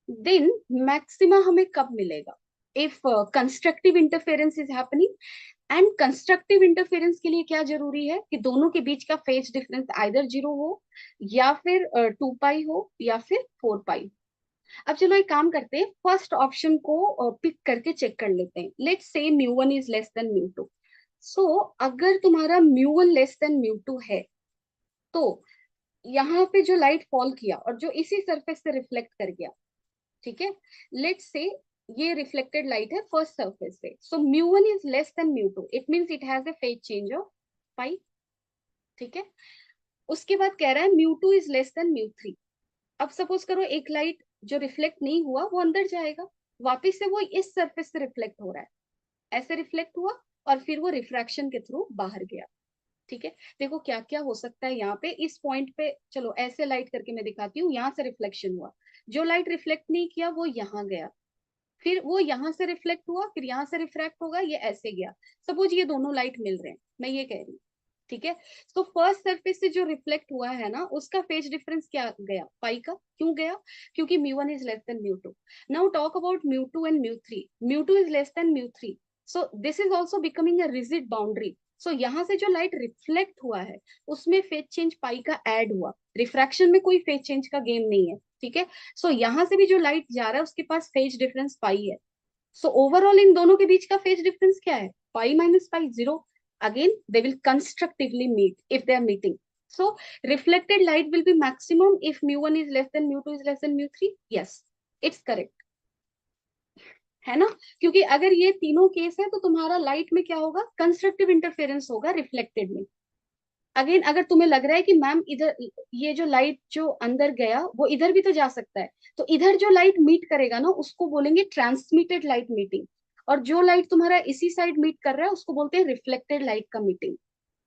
then maxima हमें कब मिलेगा? If constructive interference is happening. And constructive interference के लिए क्या जरूरी है? कि दोनों के बीच का फेज डिफरेंस आइदर 0 हो या फिर 2 पाई हो या फिर 4 पाई. अब चलो एक काम करते हैं, फर्स्ट ऑप्शन को पिक करके चेक कर लेते हैं. Let's say mu1 is less than mu2. सो अगर तुम्हारा mu1 लेस देन mu2 है तो यहाँ पे जो लाइट फॉल किया और जो इसी सरफेस से रिफ्लेक्ट कर गया, ठीक है, लेट्स से ये रिफ्लेक्टेड लाइट है फर्स्ट सरफेस से. So mu1 is less than mu2, it means it has a phase change of pi. ठीक है. उसके बाद कह रहा है mu2 is less then mu3. अब सपोज करो एक लाइट जो रिफ्लेक्ट नहीं हुआ वो अंदर जाएगा, वापिस से वो इस सरफेस से रिफ्लेक्ट हो रहा है, ऐसे रिफ्लेक्ट हुआ और फिर वो रिफ्रैक्शन के थ्रू बाहर गया. ठीक है. देखो क्या क्या हो सकता है यहाँ पे. इस पॉइंट पे चलो ऐसे लाइट करके मैं दिखाती हूँ. यहाँ से रिफ्लेक्शन हुआ, जो लाइट रिफ्लेक्ट नहीं किया वो यहाँ गया, फिर वो यहाँ से रिफ्लेक्ट हुआ, फिर यहाँ से रिफ्रैक्ट होगा, ये ऐसे गया. सपोज ये दोनों लाइट मिल रहे हैं, मैं ये कह रही हूँ, ठीक है। तो फर्स्ट सरफेस से जो रिफ्लेक्ट हुआ है ना, उसका फेज डिफरेंस क्या गया, पाई का। क्यों गया? क्योंकि mu one is less than mu two. Now talk about mu two and म्यू3। म्यू2 इज लेस देन म्यू3, so this is also becoming a rigid boundary. So यहाँ से जो लाइट रिफ्लेक्ट हुआ है उसमें फेज चेंज पाई का ऐड हुआ। रिफ्रैक्शन में कोई फेज चेंज का गेम नहीं है, ठीक है। सो यहाँ से भी जो लाइट जा रहा है उसके पास फेज डिफरेंस पाई है। So overall इन दोनों के बीच का फेज डिफरेंस क्या है? Pi minus pi, zero. Again they will constructively meet if they are meeting. So reflected light will be maximum if mu1 is less than mu2 is less than mu3. Yes, it's correct, है ना। क्योंकि अगर ये तीनों case है तो तुम्हारा light में क्या होगा? कंस्ट्रक्टिव इंटरफेरेंस होगा रिफ्लेक्टेड में। अगेन अगर तुम्हें लग रहा है कि मैम इधर ये जो लाइट जो अंदर गया वो इधर भी तो जा सकता है, तो इधर जो लाइट मीट करेगा ना उसको बोलेंगे ट्रांसमिटेड लाइट मीटिंग, और जो लाइट तुम्हारा इसी साइड मीट कर रहा है उसको बोलते हैं रिफ्लेक्टेड लाइट का मीटिंग।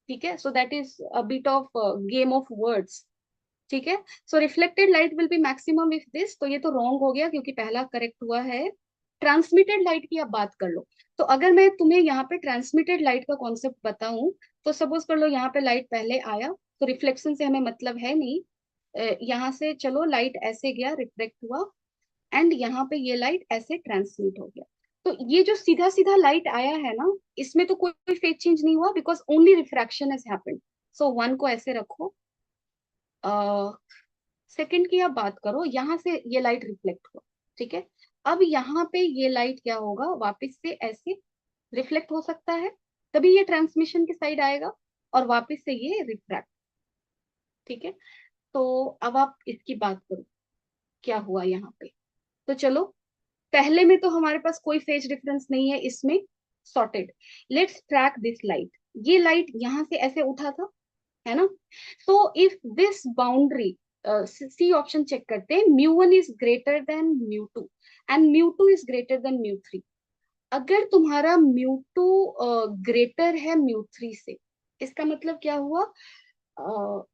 ठीक है, so that is a bit of game of words. ठीक है, so reflected light will be maximum if this, तो ये तो रॉन्ग हो गया क्योंकि पहला करेक्ट हुआ है। ट्रांसमिटेड लाइट की आप बात कर लो, तो अगर मैं तुम्हें यहाँ पे ट्रांसमिटेड लाइट का कॉन्सेप्ट बताऊं, तो सपोज कर लो यहाँ पे लाइट पहले आया, तो रिफ्लेक्शन से हमें मतलब है नहीं। यहाँ से चलो लाइट ऐसे गया, रिफ्लेक्ट हुआ, एंड यहाँ पे ये लाइट ऐसे ट्रांसमिट हो गया। तो ये जो सीधा सीधा लाइट आया है ना, इसमें तो कोई फेज चेंज नहीं हुआ because only refraction has happened. So one को ऐसे रखो। सेकंड की आप बात करो, यहाँ से ये लाइट रिफ्लेक्ट हुआ, ठीक है। अब यहाँ पे ये लाइट क्या होगा, वापस से ऐसे रिफ्लेक्ट हो सकता है, तभी ये ट्रांसमिशन की साइड आएगा, और वापस से ये रिफ्रैक्ट। ठीक है, तो अब आप इसकी बात करो क्या हुआ यहाँ पे। तो चलो, पहले में तो हमारे पास कोई फेज डिफरेंस नहीं है इसमें, sorted. Let's track this light. ये लाइट यहाँ से ऐसे उठा था, है ना। तो if this boundary, C option check करते हैं, mu one is greater than mu two and mu two is greater than म्यू3। अगर तुम्हारा म्यू2 ग्रेटर है म्यू3 से, इसका मतलब क्या हुआ?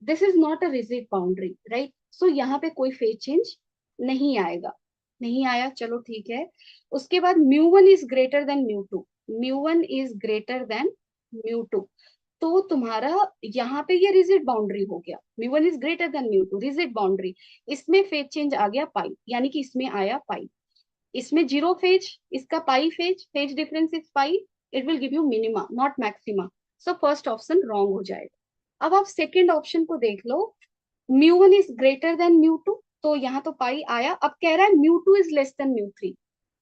This is not a rigid boundary, right. So यहाँ पे कोई फेज चेंज नहीं आएगा, नहीं आया, चलो ठीक है। उसके बाद mu one is greater than mu two, mu one is greater than mu two, तो तुम्हारा यहाँ पे ये रिजिड बाउंड्री हो गया। Mu one is greater than mu two, rigid boundary. इसमें फेज चेंज आ गया पाई, यानी कि इसमें आया पाई। इसमें जीरो फेज, इसका pi phase, phase difference is pi, it will give you minima not maxima. So first option wrong हो जाएगा। अब आप सेकेंड ऑप्शन को देख लो, म्यू1 इज ग्रेटर देन म्यू2, तो यहाँ तो पाई आया। अब कह रहा है म्यू2 इज लेस देन म्यू3।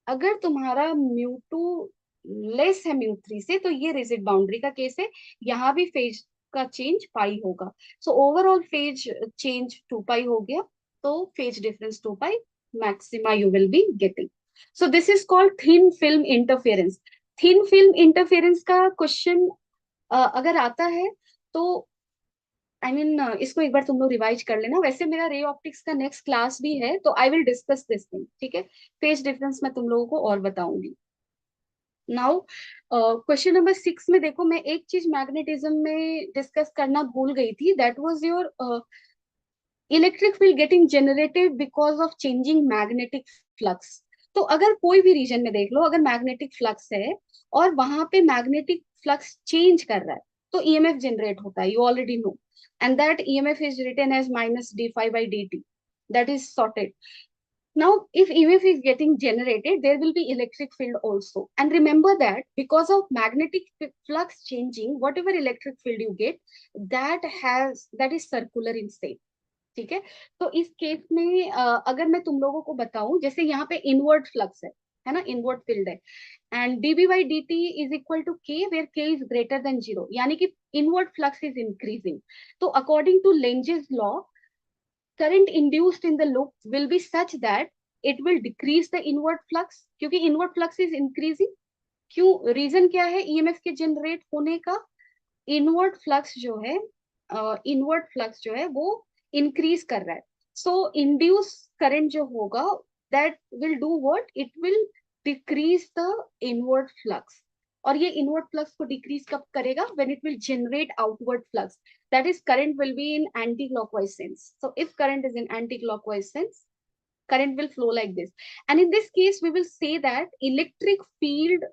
अगर तुम्हारा म्यू2 लेस है म्यू3 से, तो ये रिजिड बाउंड्री का केस है, यहाँ भी फेज का चेंज पाई होगा। सो ओवरऑल फेज चेंज 2 पाई हो गया, तो phase difference 2 pi, maxima you will be getting. So this is called thin film interference. Thin film interference का क्वेश्चन अगर आता है तो इसको एक बार तुम लोग रिवाइज कर लेना। वैसे मेरा रे ऑप्टिक्स का नेक्स्ट क्लास भी है, तो I will discuss this thing, ठीक है। फेज डिफरेंस मैं तुम लोगों को और बताऊंगी। नाउ क्वेश्चन नंबर 6 में देखो, मैं एक चीज मैग्नेटिज्म में डिस्कस करना भूल गई थी, that was your electric field getting generated because of changing magnetic flux. तो अगर कोई भी रीजन में देख लो, अगर मैग्नेटिक फ्लक्स है और वहां पे मैग्नेटिक फ्लक्स चेंज कर रहा है, तो ईएमएफ जनरेट होता है, you already know, and that EMF is written as minus d phi by d t, that is sorted. Now, if EMF is getting generated, there will be electric field also. And remember that because of magnetic flux changing, whatever electric field you get, that is circular in shape. ठीक है, तो इस case में अगर मैं तुम लोगों को बताऊं, जैसे यहाँ पे इनवर्ड फ्लक्स है ना, इनवर्ड फील्ड है, and dB by dt is equal to k, where k is greater than zero, यानी कि इनवर्ड फ्लक्स इज इंक्रीजिंग। तो according to Lenz's law, current induced in the loop will be such that it will decrease the inward flux, क्योंकि inward flux is increasing। क्यों, reason क्या है EMF के generate होने का? इनवर्ड फ्लक्स जो है, इनवर्ड फ्लक्स जो है वो इंक्रीज कर रहा है। सो इंड्यूस करंट जो होगा, that will do what, it will decrease the inward flux. और ये इनवर्ड फ्लक्स को डिक्रीज कब करेगा? When it will generate outward flux, that is current will be in anti-clockwise sense. So if current is in anti-clockwise sense, current will flow like this. And in this case, we will say that electric field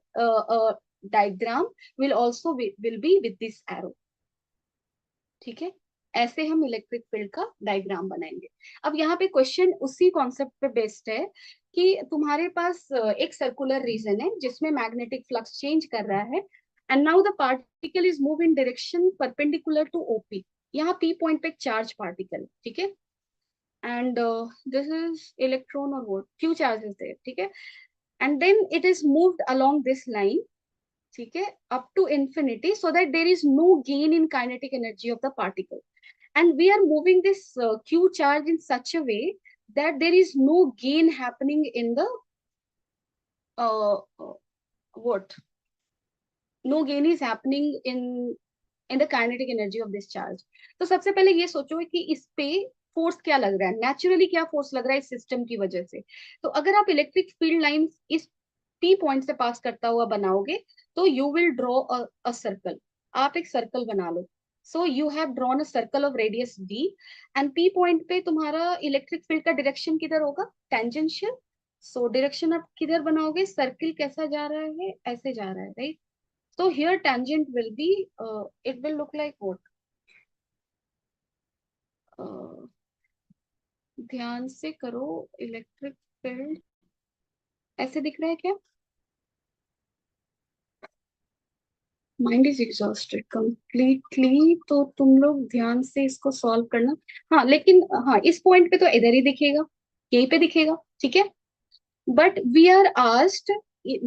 diagram will also will be with this arrow. ठीक है, ऐसे हम electric field का diagram बनाएंगे। अब यहाँ पे question उसी कॉन्सेप्ट पे बेस्ड है कि तुम्हारे पास एक सर्कुलर रीजन है जिसमें मैग्नेटिक फ्लक्स चेंज कर रहा है, and now the particle is move in direction perpendicular to OP. यहाँ पी पॉइंट पे एक चार्ज पार्टिकल, ठीक है, एंड दिस इज इलेक्ट्रॉन और वोट फ्यू चार्जेस देयर, ठीक है, and then it is moved along this line, ठीक है, up to infinity, so that there is no gain in kinetic energy of the particle, and we are moving this q charge in such a way that there is no gain happening in the uh, uh, what no gain is happening in the kinetic energy of this charge. तो सबसे पहले ये सोचो कि इस पे force क्या लग रहा है, नेचुरली क्या फोर्स लग रहा है इस सिस्टम की वजह से। तो अगर आप इलेक्ट्रिक फील्ड लाइन इस पी पॉइंट से पास करता हुआ बनाओगे तो you will draw a circle. आप एक सर्कल बना लो। So you have drawn a circle of radius D, and P point पे तुम्हारा इलेक्ट्रिक फील्ड का डायरेक्शन किधर होगा, टेंजेंशियल। सो डायरेक्शन आप किधर बनाओगे, सर्किल कैसा जा रहा है, ऐसे जा रहा है, right. So here tangent will be, it will look like what? Uh, ध्यान से करो, इलेक्ट्रिक फील्ड ऐसे दिख रहा है क्या? माइंड इज एग्जॉस्टेड कंप्लीटली, तो तुम लोग ध्यान से इसको सॉल्व करना। हाँ लेकिन हाँ, इस पॉइंट पे तो इधर ही दिखेगा, यहीं पे दिखेगा, ठीक है। But we are asked,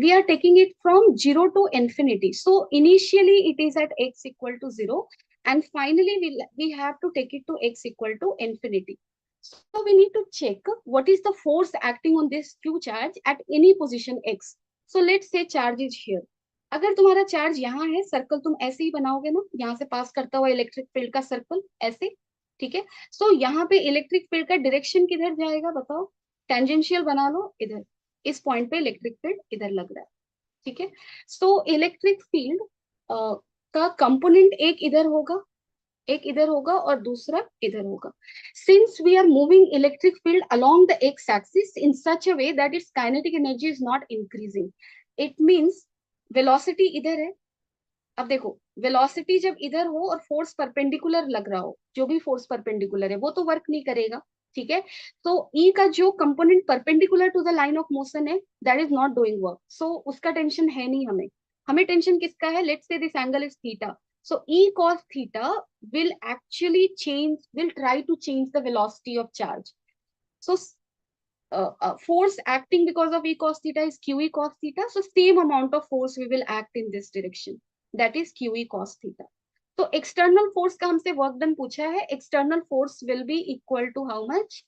we are taking it from 0 to infinity. So initially it is at x equal to 0, and finally we have to take it to x equal to infinity. So we need to check what is the force acting on this q charge at any position x. So let's say charge is here. अगर तुम्हारा charge यहाँ है, circle तुम ऐसे ही बनाओगे ना, यहाँ से पास करता हुआ इलेक्ट्रिक फील्ड का सर्कल ऐसे, ठीक है। सो यहाँ पे इलेक्ट्रिक फील्ड का डायरेक्शन किधर जाएगा बताओ, टेंजेंशियल बना लो इधर, इस पॉइंट पे इलेक्ट्रिक फील्ड इधर लग रहा है, ठीक है। सो इलेक्ट्रिक फील्ड का कंपोनेंट एक इधर होगा, एक इधर होगा और दूसरा इधर होगा। Since we are moving electric field along the x axis in such a way that its kinetic energy is not increasing, it means velocity इधर है। अब देखो, वेलोसिटी जब इधर हो और फोर्स परपेंडिकुलर लग रहा हो, जो भी फोर्स परपेंडिकुलर है वो तो वर्क नहीं करेगा, ठीक है। तो ई का जो component perpendicular to the line of motion है, that is not doing work, so उसका टेंशन है नहीं हमें। हमें टेंशन किसका है, let's say this angle is theta, so E cos theta will actually change, will try to change the velocity of charge. So force acting because of E cos theta is QE cos theta. So same amount of force we will act in this direction. That is QE cos theta. तो external force का हमसे work done पूछा है, external force will be equal to how much,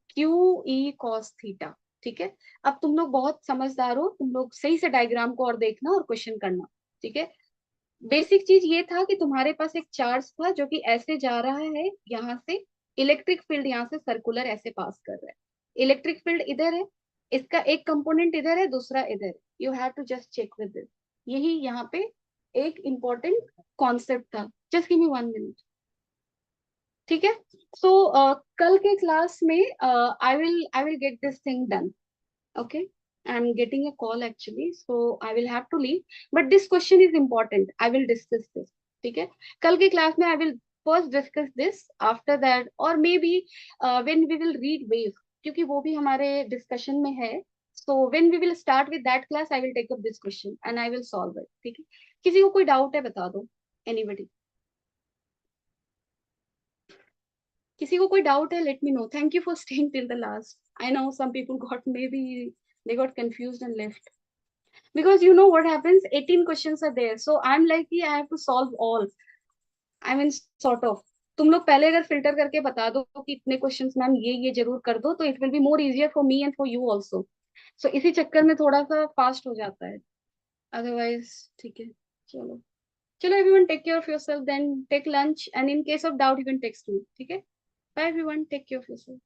Q E cos theta, ठीक है। अब तुम लोग बहुत समझदार हो, तुम लोग सही से डायग्राम को और देखना और क्वेश्चन करना, ठीक है। बेसिक चीज ये था कि तुम्हारे पास एक चार्ज था जो कि ऐसे जा रहा है, यहाँ से इलेक्ट्रिक फील्ड यहाँ से सर्कुलर ऐसे पास कर रहा है, इलेक्ट्रिक फील्ड इधर है, इसका एक कंपोनेंट इधर है, दूसरा इधर है, you have to just check with this. यही यहाँ पे एक इंपॉर्टेंट कॉन्सेप्ट था। जस्ट गिव मी 1 मिनट, ठीक है। सो कल के क्लास में I will get this thing done, okay, I'm getting a call actually, so I will have to leave, but this question is important, I will discuss this, ठीक है। कल के class में I will first discuss this, after that or maybe when we will read wave, क्योंकि वो भी हमारे discussion में है, so when we will start with that class I will take up this question and I will solve it, ठीक है। किसी को कोई डाउट है बता दो, anybody, किसी को कोई डाउट है, let me know. Thank you for staying till the last. I know some people got, maybe they got confused and left. Because you know what happens, 18 questions are there, so I'm like I have to solve all, I mean sort of। तुम लोग पहले अगर filter करके बता दो कि इतने questions ma'am ये जरूर कर दो, तो it will be more easier for me and for you also. So इसी चक्कर में थोड़ा सा फास्ट हो जाता है, अदरवाइज ठीक है। चलो चलो everyone, take care of yourself, then take lunch, and in case of doubt you can text me, ठीक है। Bye everyone, take care of yourself.